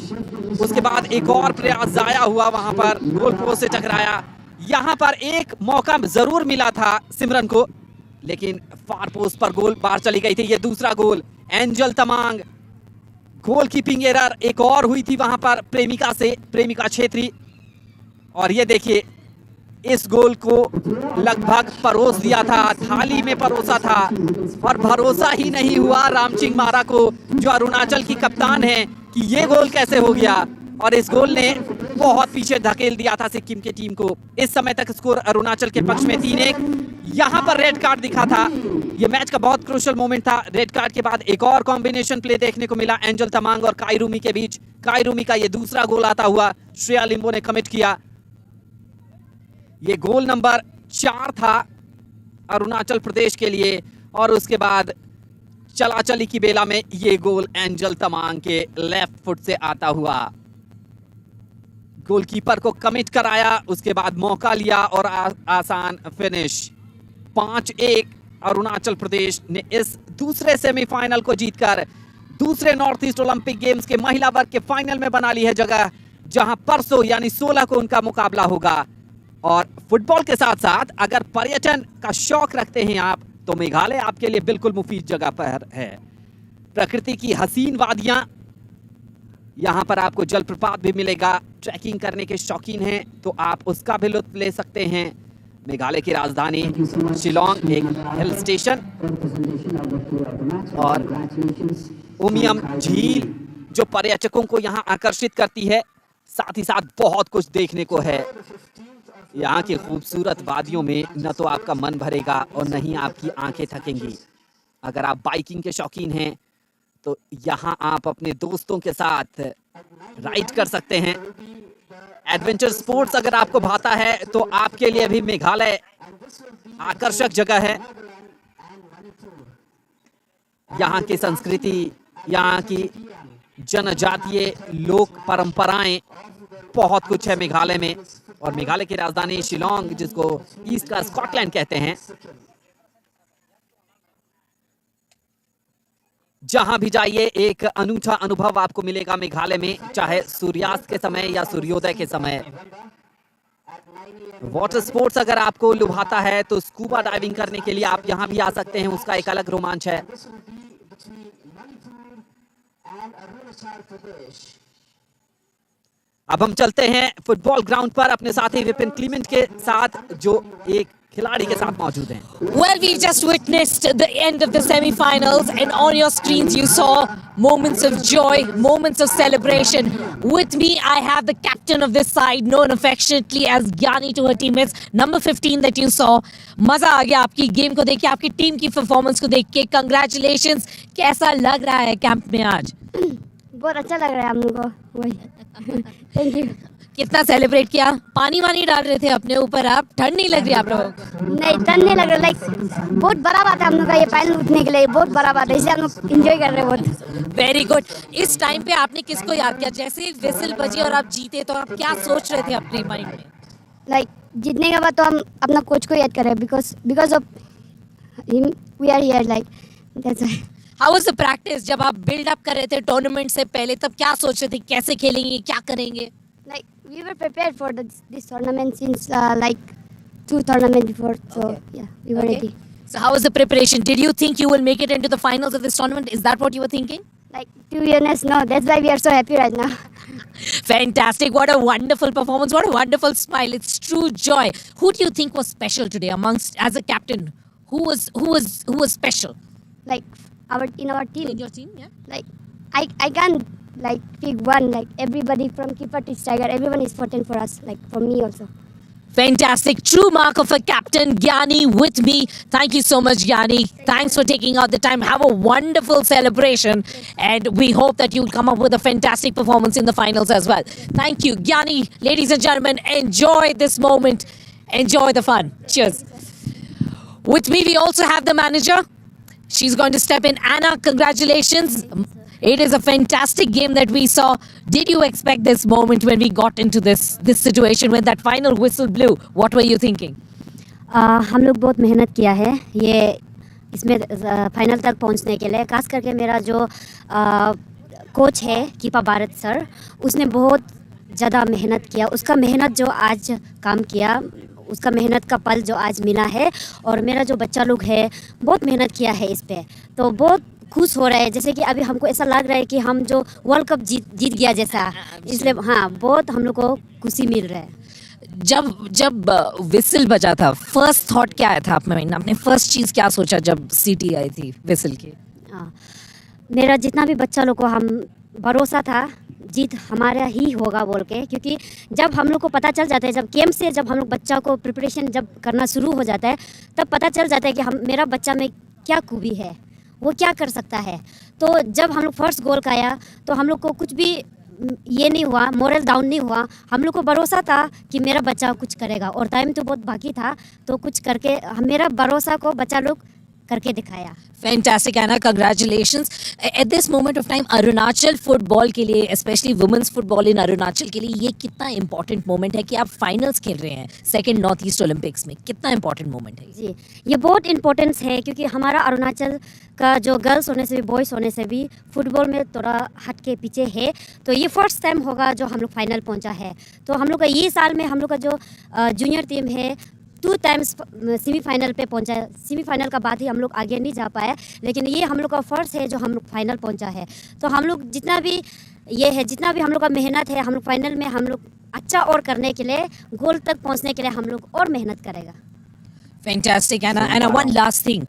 उसके बाद एक और प्रयास जाया हुआ, वहां पर गोल पोस्ट से टकराया। यहां पर एक मौका जरूर मिला था सिमरन को, लेकिन फार पोस्ट पर गोल बाहर चली गई थी। ये दूसरा गोल एंजल तमांग, गोलकीपिंग एरर एक और हुई थी वहां पर प्रेमिका छेत्री। और ये देखिए, इस गोल को लगभग परोस दिया था, थाली में परोसा था, और भरोसा ही नहीं हुआ रामचिंग मारा को, जो अरुणाचल की कप्तान है, कि ये गोल कैसे हो गया। और इस गोल ने बहुत पीछे धकेल दिया था सिक्किम की टीम को। इस समय तक स्कोर अरुणाचल के पक्ष में 3-1। यहां पर रेड कार्ड दिखा था, ये मैच का बहुत क्रूशियल मोमेंट था। रेड कार्ड के बाद एक और कॉम्बिनेशन प्ले देखने को मिला एंजल तमांग और काई रूमी के बीच। काई रूमी का ये दूसरा गोल आता हुआ श्रेया लिम्बो ने कमिट किया। ये गोल नंबर 4 था अरुणाचल प्रदेश के लिए, और उसके बाद चलाचली की बेला में ये गोल एंजल तमांग के लेफ्ट फुट से आता हुआ, गोलकीपर को कमिट कराया, उसके बाद मौका लिया और आसान फिनिश। 5-1 अरुणाचल प्रदेश ने इस दूसरे सेमीफाइनल को जीतकर दूसरे नॉर्थ ईस्ट ओलंपिक गेम्स के महिला वर्ग के फाइनल में बना ली है जगह, जहां परसों यानी 16 को उनका मुकाबला होगा। और फुटबॉल के साथ साथ अगर पर्यटन का शौक रखते हैं आप, तो मेघालय आपके लिए बिल्कुल मुफीद जगह पर है। प्रकृति की हसीन वादियां, यहां पर आपको जलप्रपात भी मिलेगा। ट्रैकिंग करने के शौकीन हैं तो आप उसका भी लुत्फ ले सकते हैं। मेघालय की राजधानी शिलोंग एक हिल स्टेशन, और उमियम झील जो पर्यटकों को यहां आकर्षित करती है, साथ ही साथ बहुत कुछ देखने को है। यहाँ की खूबसूरत वादियों में न तो आपका मन भरेगा और न ही आपकी आंखें थकेंगी। अगर आप बाइकिंग के शौकीन हैं तो यहाँ आप अपने दोस्तों के साथ राइड कर सकते हैं। एडवेंचर स्पोर्ट्स अगर आपको भाता है तो आपके लिए भी मेघालय आकर्षक जगह है। यहाँ की संस्कृति, यहाँ की जनजातीय लोक परंपराएं, बहुत कुछ है मेघालय में। और मेघालय की राजधानी शिलोंग, जिसको ईस्ट का स्कॉटलैंड कहते हैं, जहां भी जाइए एक अनूठा अनुभव आपको मिलेगा मेघालय में, चाहे सूर्यास्त के समय या सूर्योदय के समय। वाटर स्पोर्ट्स अगर आपको लुभाता है तो स्कूबा डाइविंग करने के लिए आप यहां भी आ सकते हैं, उसका एक अलग रोमांच है। अब हम चलते हैं फुटबॉल ग्राउंड पर अपने साथी विपिन क्लीमेंट के साथ, जो एक खिलाड़ी के साथ मौजूद हैं। Well, we just witnessed the end of the semi-finals, and on your screens you saw moments of joy, moments of celebration. With me, I have the captain of this side, known affectionately as Gyani to her teammates, number 15 that you saw. मजा आ गया आपकी game को देख के, आपकी team की performance को देख के। Congratulations! कैसा लग रहा है कैंप में आज? बहुत अच्छा लग रहा है हम लोग को, वही। Thank you. कितना सेलिब्रेट किया? पानी वानी डाल रहे थे अपने ऊपर आप? ठंड नहीं लग रही आप लोगों को? नहीं, ठंड नहीं लग रहा। लाइक बहुत बड़ा बात है हम लोग का ये फाइनल उठने के लिए, बहुत बड़ा बात है, इसलिए हम लोग एंजॉय कर रहे हैं बहुत। Very good. इस टाइम पे आपने किसको याद किया? जैसे विसिल बजी और आप जीते, तो आप क्या सोच रहे थे अपने माइंड में? लाइक जीतने के बाद तो हम अपना कोच को याद कर रहे हैं, because of him we are here, like that's why. How was the practice? जब आप बिल्ड अप कर रहे थे टूर्नामेंट से पहले, तब क्या सोच रहे थे, कैसे खेलेंगे, क्या करेंगे? Like we were prepared for this tournament since like 2 tournaments before, so yeah, we were ready. So how was the preparation? Did you think you will make it into the finals of this tournament? Is that what you were thinking? Like, to be honest, no. That's why we are so happy right now. Fantastic. What a wonderful performance. What a wonderful smile. It's true joy. Who do you think was special today amongst, as a captain? Who was special? Like in our team. In your team, yeah. Like I can't like pick one. Like everybody from keeper to striker, everyone is important for us. Like for me also. Fantastic. True mark of a captain. Gyani with me. Thank you so much, Gyani. Thanks for taking out the time. Have a wonderful celebration. And we hope that you'll come up with a fantastic performance in the finals as well. Thank you, Gyani. Ladies and gentlemen, enjoy this moment. Enjoy the fun. Cheers. With me, we also have the manager. She's going to step in. Anna, congratulations. It is a fantastic game that we saw. Did you expect this moment when we got into this situation, when that final whistle blew? What were you thinking? हम लोग बहुत मेहनत किया है ये इसमें final तक पहुंचने के लिए. खास करके मेरा जो कोच है कीपा भारत सर, उसने बहुत ज़्यादा मेहनत किया. उसका मेहनत जो आज काम किया, उसका मेहनत का पल जो आज मिला है. और मेरा जो बच्चा लोग है बहुत मेहनत किया है इस पे, तो बहुत खुश हो रहा है. जैसे कि अभी हमको ऐसा लग रहा है कि हम जो वर्ल्ड कप जीत गया जैसा. इसलिए हाँ, बहुत हम लोग को खुशी मिल रहा है. जब विसल बजा था, फर्स्ट थॉट क्या आया था आप में? आपने फर्स्ट चीज़ क्या सोचा जब सीटी आई थी विसल की? मेरा जितना भी बच्चा लोग को हम भरोसा था जीत हमारा ही होगा बोल के, क्योंकि जब हम लोग को पता चल जाता है, जब गेम से जब हम लोग बच्चा को प्रिपरेशन जब करना शुरू हो जाता है, तब पता चल जाता है कि मेरा बच्चा में क्या खूबी है, वो क्या कर सकता है. तो जब हम लोग फर्स्ट गोल का आया तो हम लोग को कुछ भी ये नहीं हुआ, मोरल डाउन नहीं हुआ. हम लोग को भरोसा था कि मेरा बच्चा कुछ करेगा. और टाइम तो बहुत बाकी था, तो कुछ करके मेरा भरोसा को बच्चा लोग करके दिखाया. Fantastic, Anna. Congratulations. At this moment of time, Arunachal football के लिए, especially women's football in Arunachal के लिए, ये कितना important moment है कि आप finals खेल रहे हैं second North East Olympics में. कितना important moment है जी, ये बहुत इम्पोर्टेंस है, क्योंकि हमारा अरुणाचल का जो गर्ल्स होने से भी बॉयज़ होने से भी फुटबॉल में थोड़ा हट के पीछे है. तो ये फर्स्ट टाइम होगा जो हम लोग फाइनल पहुंचा है. तो हम लोग का ये साल में हम लोग का जो जूनियर टीम है 2 टाइम्स सेमीफाइनल पे पहुंचा है. सेमीफाइनल का बाद ही हम लोग आगे नहीं जा पाए, लेकिन ये हम लोग का फर्स्ट है जो हम लोग फाइनल पहुंचा है. तो हम लोग जितना भी ये है, जितना भी हम लोग का मेहनत है, हम लोग फाइनल में हम लोग अच्छा और करने के लिए, गोल तक पहुंचने के लिए हम लोग और मेहनत करेगा. Fantastic, Anna. And one last thing.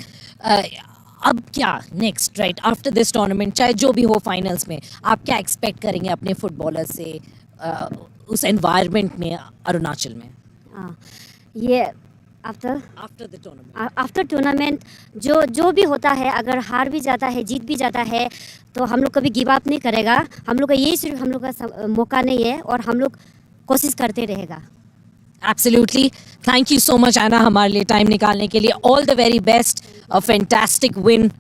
अब क्या next, right after this tournament, चाहे जो भी हो फाइनल्स में, आप क्या एक्सपेक्ट करेंगे अपने फुटबॉलर से उस एनवायरनमेंट में अरुणाचल में? ये आफ्टर टूर्नामेंट जो भी होता है, अगर हार भी जाता है जीत भी जाता है, तो हम लोग कभी गिव अप नहीं करेगा. हम लोग का यही सिर्फ हम लोग का मौका नहीं है, और हम लोग कोशिश करते रहेगा. Absolutely. Thank you so much, Anna, हमारे लिए टाइम निकालने के लिए. All the very best. A fantastic win,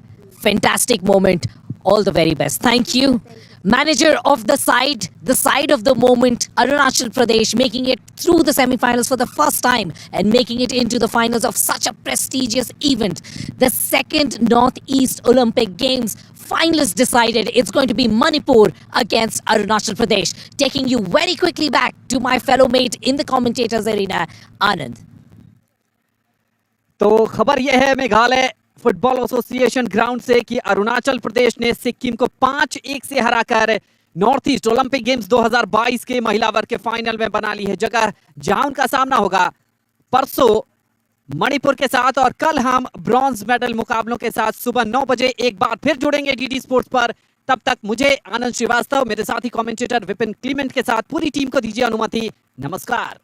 fantastic moment. All the very best. Thank you. Manager of the side of the moment, Arunachal Pradesh, making it through the semi-finals for the first time and making it into the finals of such a prestigious event. The second Northeast Olympic Games. Finalists decided it's going to be Manipur against Arunachal Pradesh. Taking you very quickly back to my fellow mate in the commentators arena, Anand. तो खबर यह है Meghalaya football association ground से कि अरुणाचल प्रदेश ने सिक्किम को 5-1 से हराकर नॉर्थ ईस्ट ओलंपिक गेम्स 2022 के महिला वर्ग के फाइनल में बना ली है जगह, जहां उनका सामना होगा परसों मणिपुर के साथ. और कल हम ब्रॉन्ज मेडल मुकाबलों के साथ सुबह 9 बजे एक बार फिर जुड़ेंगे डीडी स्पोर्ट्स पर. तब तक मुझे आनंद श्रीवास्तव, मेरे साथी कमेंटेटर विपिन क्लीमेंट के साथ पूरी टीम को दीजिए अनुमति. नमस्कार.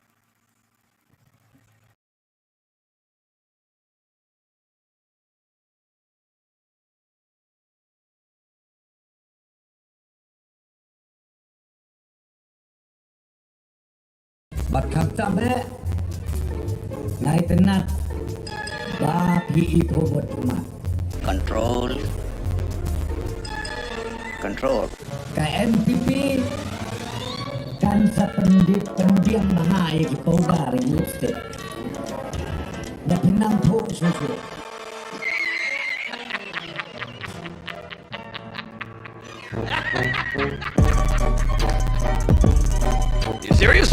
Bakakta be nai tenat ba pi itu buat rumah. Control. Ka MPP kan sa pendiam mahal ikaw dari guste. Da pinang po susu. You serious?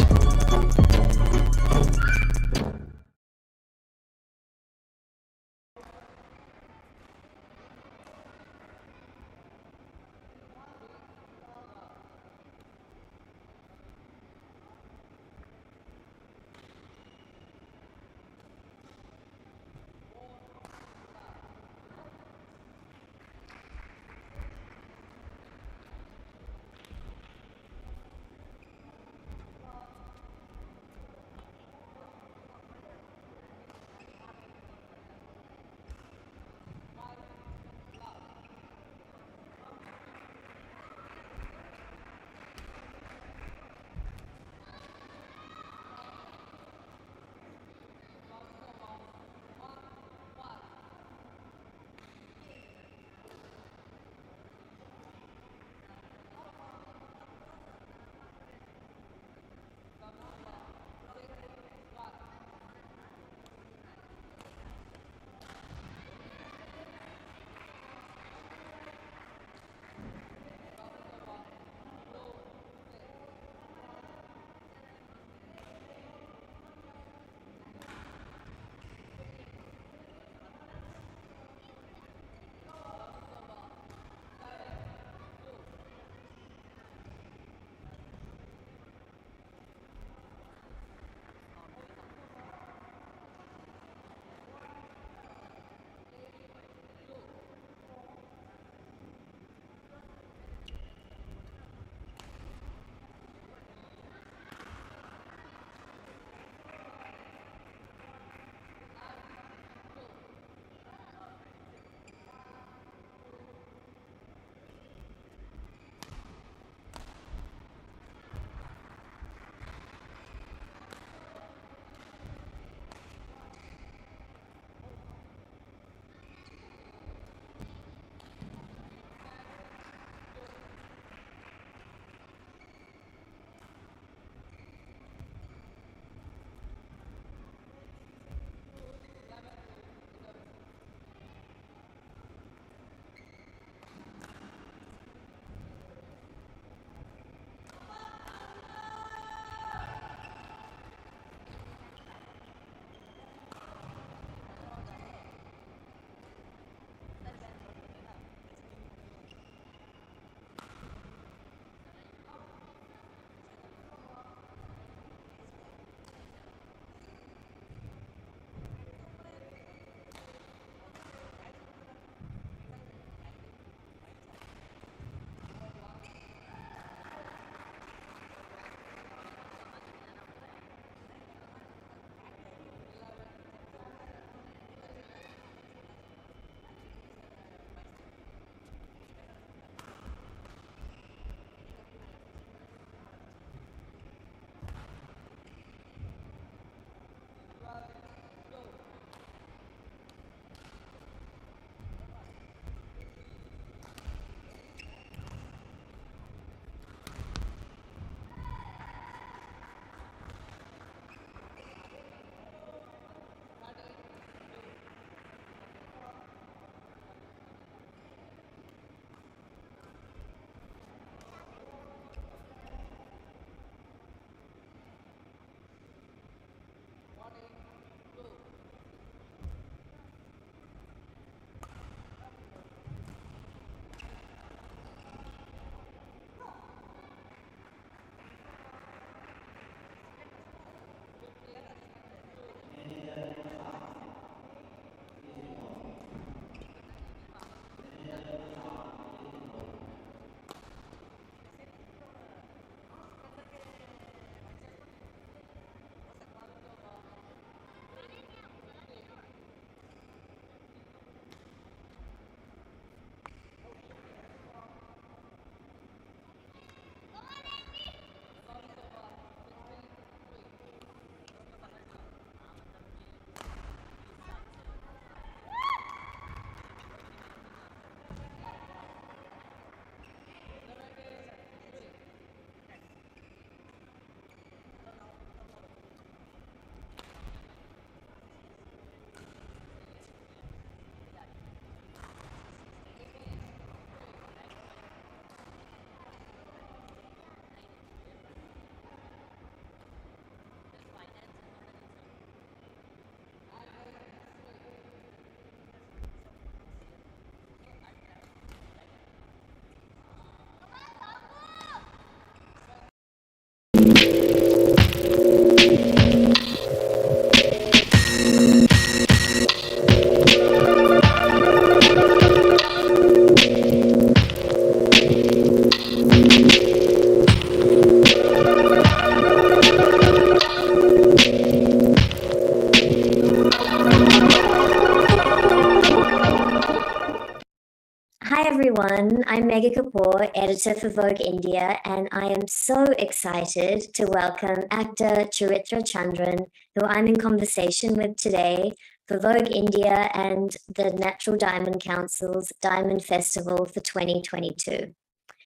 Megha Kapoor, editor for Vogue India, and I am so excited to welcome actor Charitra Chandran, who I'm in conversation with today for Vogue India and the Natural Diamond Council's Diamond Festival for 2022.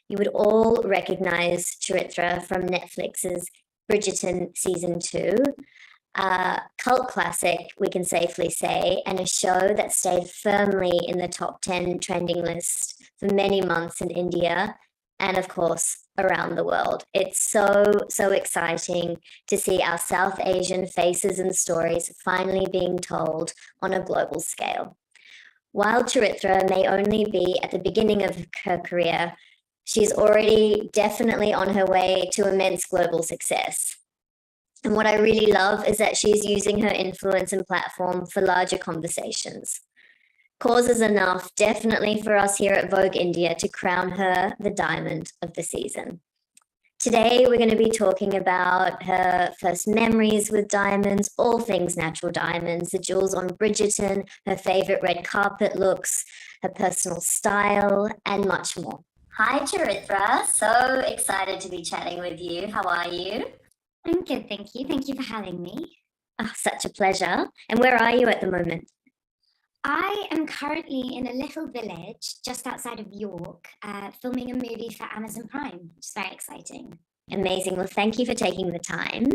You would all recognize Charitra from Netflix's Bridgerton Season 2, a cult classic, we can safely say, and a show that stayed firmly in the top 10 trending list for many months in India and, of course, around the world. It's so exciting to see our South Asian faces and stories finally being told on a global scale. While Charitra may only be at the beginning of her career, she's already definitely on her way to immense global success. And what I really love is that she's using her influence and platform for larger conversations. Causes enough, definitely, for us here at Vogue India to crown her the diamond of the season. Today, we're going to be talking about her first memories with diamonds, all things natural diamonds, the jewels on Bridgerton, her favorite red carpet looks, her personal style, and much more. Hi, Charitra. So excited to be chatting with you. How are you? I'm good, thank you. Thank you for having me. Oh, such a pleasure. And where are you at the moment? I am currently in a little village just outside of York, filming a movie for Amazon Prime, which is very exciting. Amazing. Well, thank you for taking the time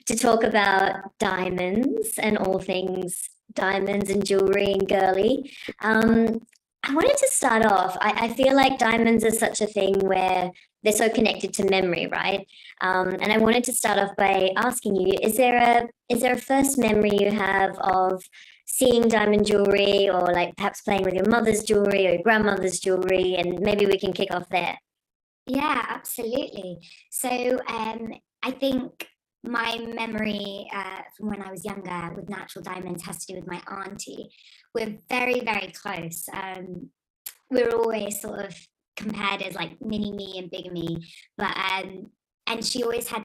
to talk about diamonds and all things diamonds and jewelry and girly. I wanted to start off, I feel like diamonds are such a thing where they're so connected to memory, right? And I wanted to start off by asking you, is there a first memory you have of seeing diamond jewelry, or like perhaps playing with your mother's jewelry or your grandmother's jewelry? And maybe we can kick off there. Yeah, absolutely. So I think my memory from when I was younger with natural diamonds has to do with my auntie. We're very, very close. We're always sort of compared as like mini me and big me, but and she always had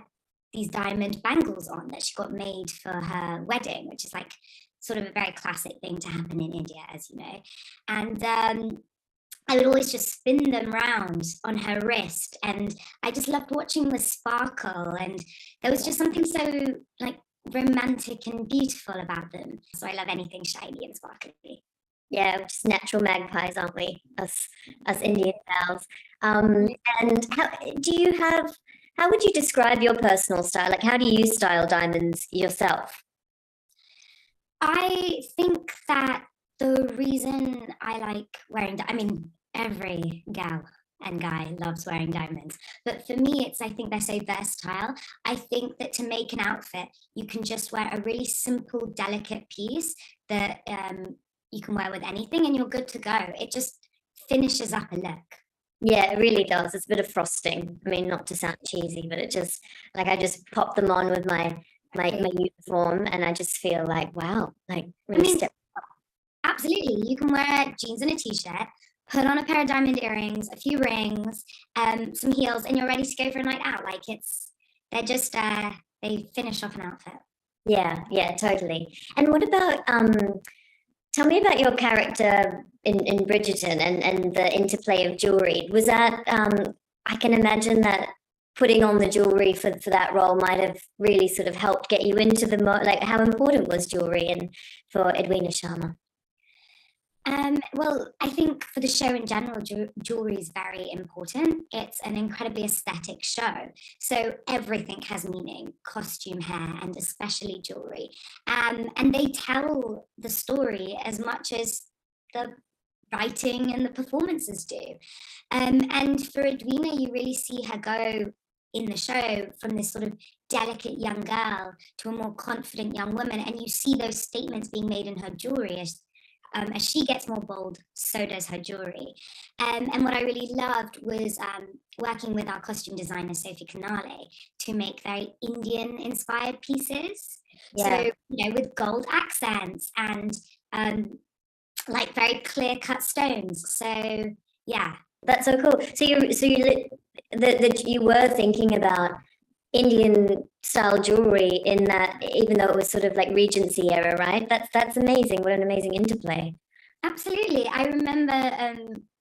these diamond bangles on that she got made for her wedding, which is like sort of a very classic thing to happen in India, as you know. And I would always just spin them round on her wrist, and I just loved watching the sparkle, and there was just something so like romantic and beautiful about them. So I love anything shiny and sparkly. Yeah, we're just natural magpies, aren't we? Us Indian gals. And how would you describe your personal style? Like, how do you style diamonds yourself? I think that the reason I like wearing, I mean, every gal and guy loves wearing diamonds, but for me, I think they're so versatile. I think that to make an outfit, you can just wear a really simple, delicate piece that you can wear with anything and you're good to go. It just finishes up a look. Yeah, it really does. It's a bit of frosting. I mean, not to sound cheesy, but it just, like, I just pop them on with my uniform and I just feel like, wow, like really step up. Absolutely. You can wear jeans and a t-shirt, put on a pair of diamond earrings, a few rings, some heels, and you're ready to go for a night out. Like they finish off an outfit. Yeah, totally. And what about, tell me about your character in Bridgerton and the interplay of jewelry. Was that, I can imagine that putting on the jewelry for that role might have really sort of helped get you into like how important was jewelry for Edwina Sharma? Well, I think for the show in general, jewelry is very important. It's an incredibly aesthetic show. So everything has meaning, costume, hair, and especially jewelry. And they tell the story as much as the writing and the performances do. And for Edwina, you really see her go in the show from this sort of delicate young girl to a more confident young woman. And you see those statements being made in her jewelry as she gets more bold, so does her jewelry. And what I really loved was working with our costume designer, Sophie Canale, to make very Indian-inspired pieces. Yeah. So, with gold accents and like very clear-cut stones. So, yeah. That's so cool. So you were thinking about Indian style jewelry in that, even though it was sort of like Regency era, right? That's amazing. What an amazing interplay. Absolutely. I remember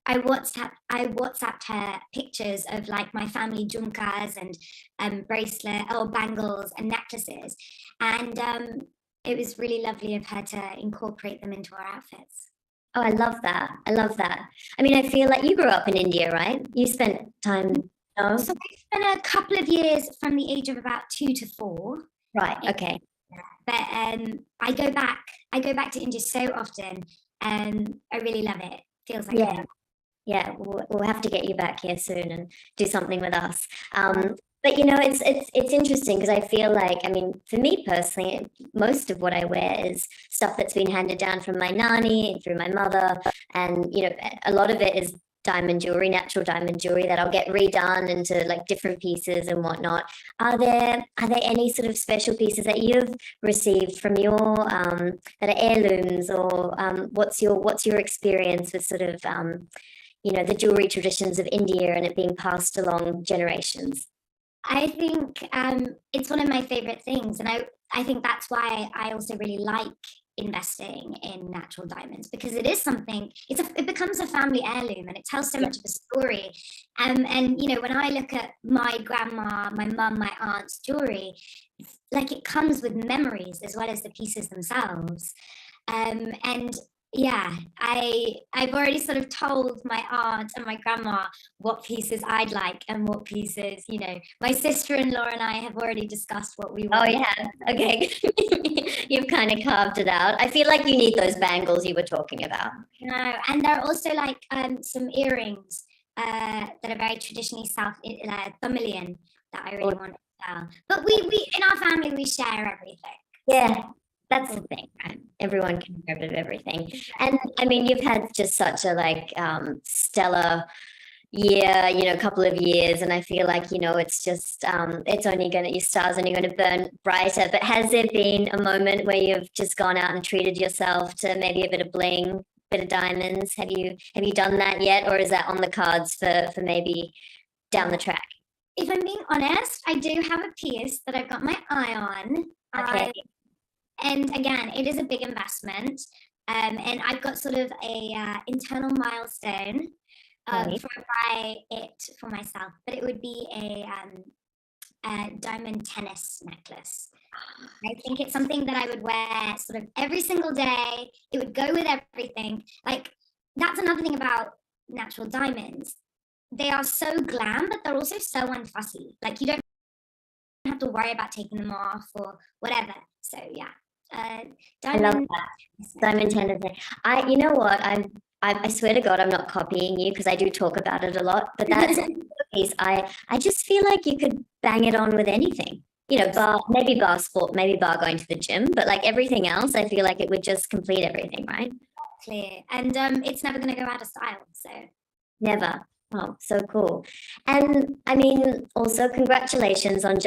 I WhatsApped her pictures of like my family jumkas and bracelet or bangles and necklaces, and it was really lovely of her to incorporate them into our outfits. Oh, I love that. I love that. I mean, I feel like you grew up in India, right? You spent time. No? So I spent a couple of years from the age of about 2 to 4. Right. Okay. But I go back to India so often, and I really love it. Feels like home. Yeah, we'll have to get you back here soon and do something with us. But you know, it's interesting because I feel like, I mean, for me personally, most of what I wear is stuff that's been handed down from my nanny through my mother, and you know, a lot of it is diamond jewelry, natural diamond jewelry that I'll get redone into like different pieces and whatnot. Are there any sort of special pieces that you've received from your that are heirlooms, or what's your experience with sort of you know, the jewelry traditions of India and it being passed along generations? I think it's one of my favorite things, and I think that's why I also really like investing in natural diamonds, because it is something, it becomes a family heirloom and it tells so much of a story. And you know, when I look at my grandma, my mum, my aunt's jewelry, like it comes with memories as well as the pieces themselves. And yeah, I've already sort of told my aunt and my grandma what pieces I'd like and what pieces, you know, my sister-in-law and I have already discussed what we want. Oh yeah, okay. You've kind of carved it out. I feel like you need those bangles you were talking about. No, and there are also like some earrings that are very traditionally South Tamilian that I really want to sell. But we in our family we share everything. Yeah. That's the thing, right? Everyone can hear a bit of everything. And I mean, you've had just such a like stellar year, you know, couple of years. And I feel like, you know, it's just, it's only going to, your star's only going to burn brighter. But has there been a moment where you've just gone out and treated yourself to maybe a bit of bling, bit of diamonds? Have you done that yet? Or is that on the cards for maybe down the track? If I'm being honest, I do have a piece that I've got my eye on. Okay. And again, it is a big investment. And I've got sort of a internal milestone before I buy it for myself. But it would be a diamond tennis necklace. I think it's something that I would wear sort of every single day. It would go with everything. Like, that's another thing about natural diamonds. They are so glam, but they're also so unfussy. Like, you don't have to worry about taking them off or whatever. So yeah. I love that. Diamond tennis. You know what? I swear to God, I'm not copying you because I do talk about it a lot. But that's a piece. I just feel like you could bang it on with anything. You know, maybe bar sport, maybe bar going to the gym, but like everything else, I feel like it would just complete everything, right? Clear. And it's never going to go out of style. So never. Oh, so cool. And I mean, also congratulations on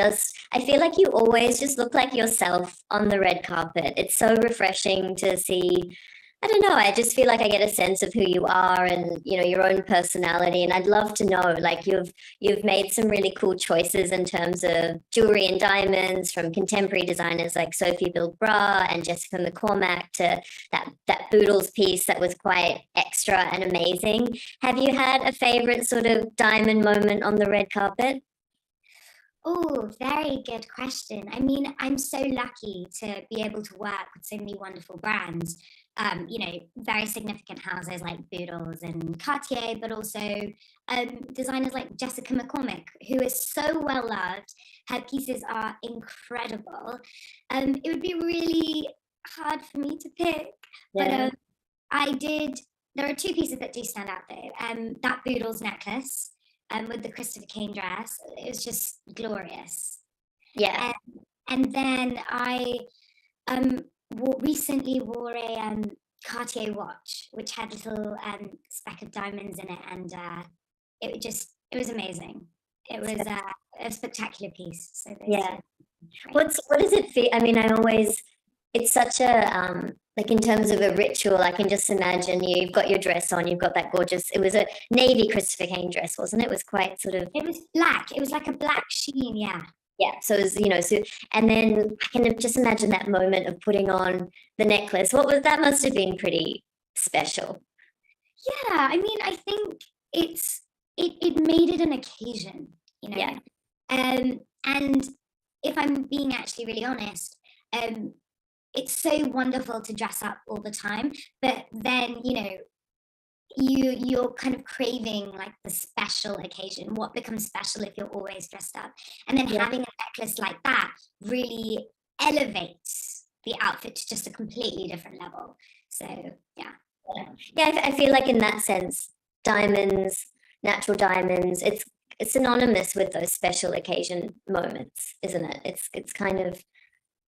I feel like you always just look like yourself on the red carpet. It's so refreshing to see. I don't know, I just feel like I get a sense of who you are and, you know, your own personality. And I'd love to know, like, you've made some really cool choices in terms of jewelry and diamonds, from contemporary designers like Sophie Bilbra and Jessica McCormack to that Boodles piece that was quite extra and amazing. Have you had a favorite sort of diamond moment on the red carpet? Oh, very good question. I mean, I'm so lucky to be able to work with so many wonderful brands. You know, very significant houses like Boodles and Cartier, but also designers like Jessica McCormack, who is so well loved. Her pieces are incredible. It would be really hard for me to pick, but there are two pieces that do stand out though. That Boodles necklace with the Christopher Kane dress, it was just glorious. Yeah. And then I recently wore a Cartier watch, which had a little speck of diamonds in it, and it was amazing. It was a spectacular piece. So yeah. What does it feel? I mean, it's such a like, in terms of a ritual, I can just imagine you've got your dress on, you've got that gorgeous, it was a navy Christopher Kane dress, wasn't it? It was quite sort of, it was black. It was like a black sheen, yeah. Yeah, so it was, you know, and then I can just imagine that moment of putting on the necklace. That must have been pretty special. Yeah, I mean, I think it made it an occasion, you know. Yeah. And if I'm being actually really honest, it's so wonderful to dress up all the time, but then, you know, you're kind of craving like the special occasion. What becomes special if you're always dressed up? And then having a necklace like that really elevates the outfit to just a completely different level. So yeah. Yeah, I feel like in that sense, diamonds, natural diamonds, it's synonymous with those special occasion moments, isn't it? It's kind of,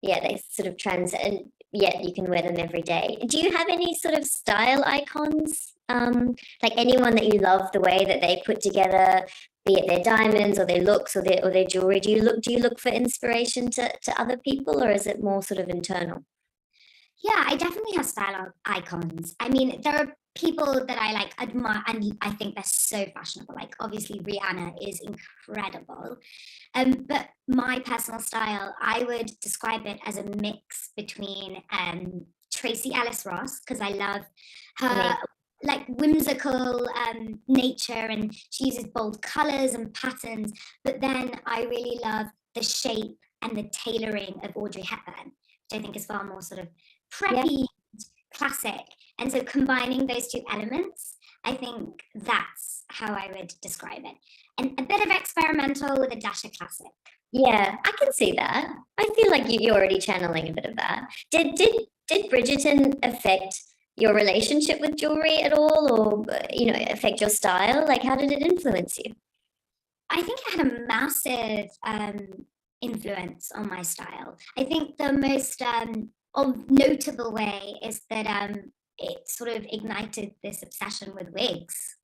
yeah, they sort of and yet you can wear them every day. Do you have any sort of style icons? Like anyone that you love the way that they put together, be it their diamonds or their looks or their jewelry? Do you look for inspiration to other people, or is it more sort of internal? Yeah, I definitely have style icons. I mean, there are people that I like admire and I think they're so fashionable. Like obviously Rihanna is incredible. But my personal style, I would describe it as a mix between Tracy Ellis Ross, because I love her like whimsical nature, and she uses bold colors and patterns. But then I really love the shape and the tailoring of Audrey Hepburn, which I think is far more sort of preppy, classic. And so combining those two elements, I think that's how I would describe it. And a bit of experimental with a dash of classic. Yeah, I can see that. I feel like you're already channeling a bit of that. Did Bridgerton affect your relationship with jewelry at all, or affect your style? Like, how did it influence you? I think it had a massive influence on my style. I think the most notable way is that it sort of ignited this obsession with wigs.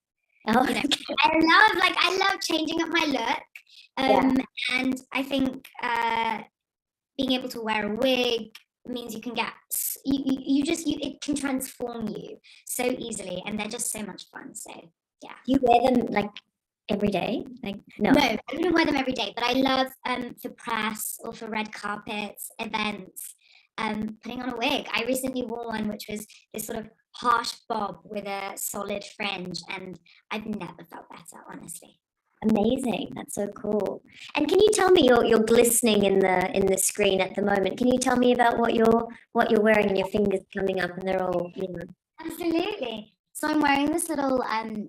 Oh, you know, I love changing up my look, and I think being able to wear a wig means you can get it can transform you so easily, and they're just so much fun. So yeah. You wear them like every day? Like no, I wouldn't wear them every day, but I love for press or for red carpets, events, putting on a wig. I recently wore one which was this sort of harsh bob with a solid fringe, and I've never felt better, honestly. Amazing. That's so cool. And can you tell me, you're glistening in the screen at the moment. Can you tell me about what you're wearing, and your fingers coming up and they're all, Absolutely. So I'm wearing this little I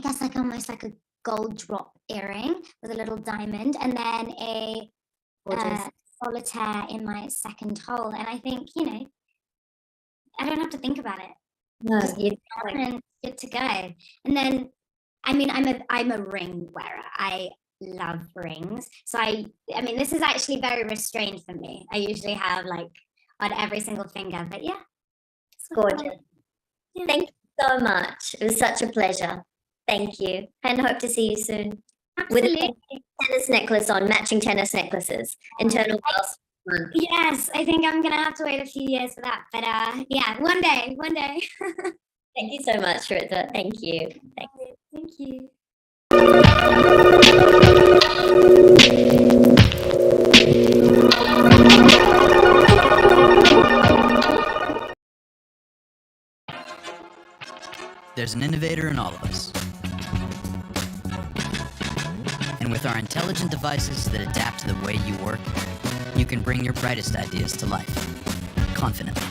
guess like almost like a gold drop earring with a little diamond, and then a solitaire in my second hole. And I think, I don't have to think about it. No, and good to go. And then I mean, I'm a ring wearer. I love rings. So I mean, this is actually very restrained for me. I usually have like on every single finger, but yeah. It's gorgeous. Yeah. Thank you so much. It was such a pleasure. Thank you. And hope to see you soon. Absolutely. With a tennis necklace on, matching tennis necklaces. Internal girls. Yes, I think I'm gonna have to wait a few years for that. But yeah, one day. Thank you so much, Rita. Thank you. Thank you. There's an innovator in all of us. And with our intelligent devices that adapt to the way you work, you can bring your brightest ideas to life, confidently.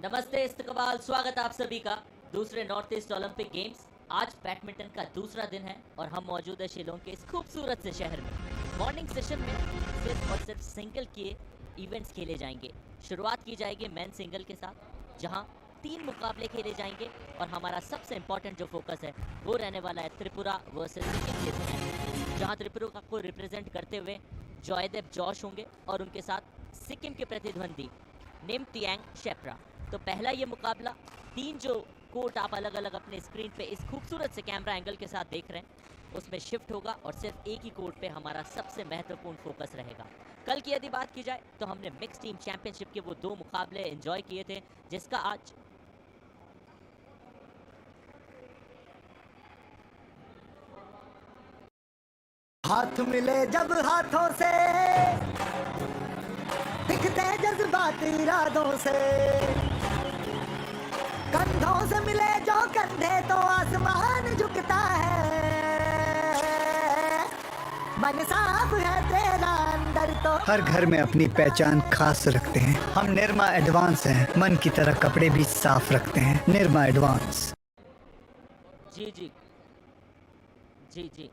नमस्ते, इस्तकबाल, स्वागत आप सभी का दूसरे north east Olympic games. आज badminton का दूसरा दिन है और हम मौजूद है शिलोंग के इस खूबसूरत से शहर में। मॉर्निंग सेशन में सिर्फ और सिर्फ सिंगल के इवेंट्स खेले जाएंगे। शुरुआत की जाएगी मेन सिंगल के साथ, जहां 3 मुकाबले खेले जाएंगे और हमारा सबसे इम्पोर्टेंट जो फोकस है वो रहने वाला है त्रिपुरा वर्सेस सिक्किम, जहां त्रिपुरा को रिप्रेजेंट करते हुए जॉयदेव जोश होंगे और उनके साथ सिक्किम के प्रतिद्वंदी निमतियांग शेप्रा। तो पहला ये मुकाबला 3 जो कोर्ट आप अलग अलग अपने स्क्रीन पे इस खूबसूरत से कैमरा एंगल के साथ देख रहे हैं उसमें शिफ्ट होगा और सिर्फ एक ही कोर्ट पे हमारा सबसे महत्वपूर्ण फोकस रहेगा। कल की यदि बात की जाए तो हमने मिक्स टीम चैंपियनशिप के वो 2 मुकाबले एंजॉय किए थे, जिसका आज हाथ मिले जब हाथों से दिखते जज्बात इरादों से, कंधों से मिले जो कंधे तो आसमान झुकता है, मन साफ है तेरा अंदर तो। हर घर में अपनी पहचान खास रखते हैं। हम निर्मा एडवांस हैं, मन की तरह कपड़े भी साफ रखते हैं। निर्मा एडवांस। जी जी जी जी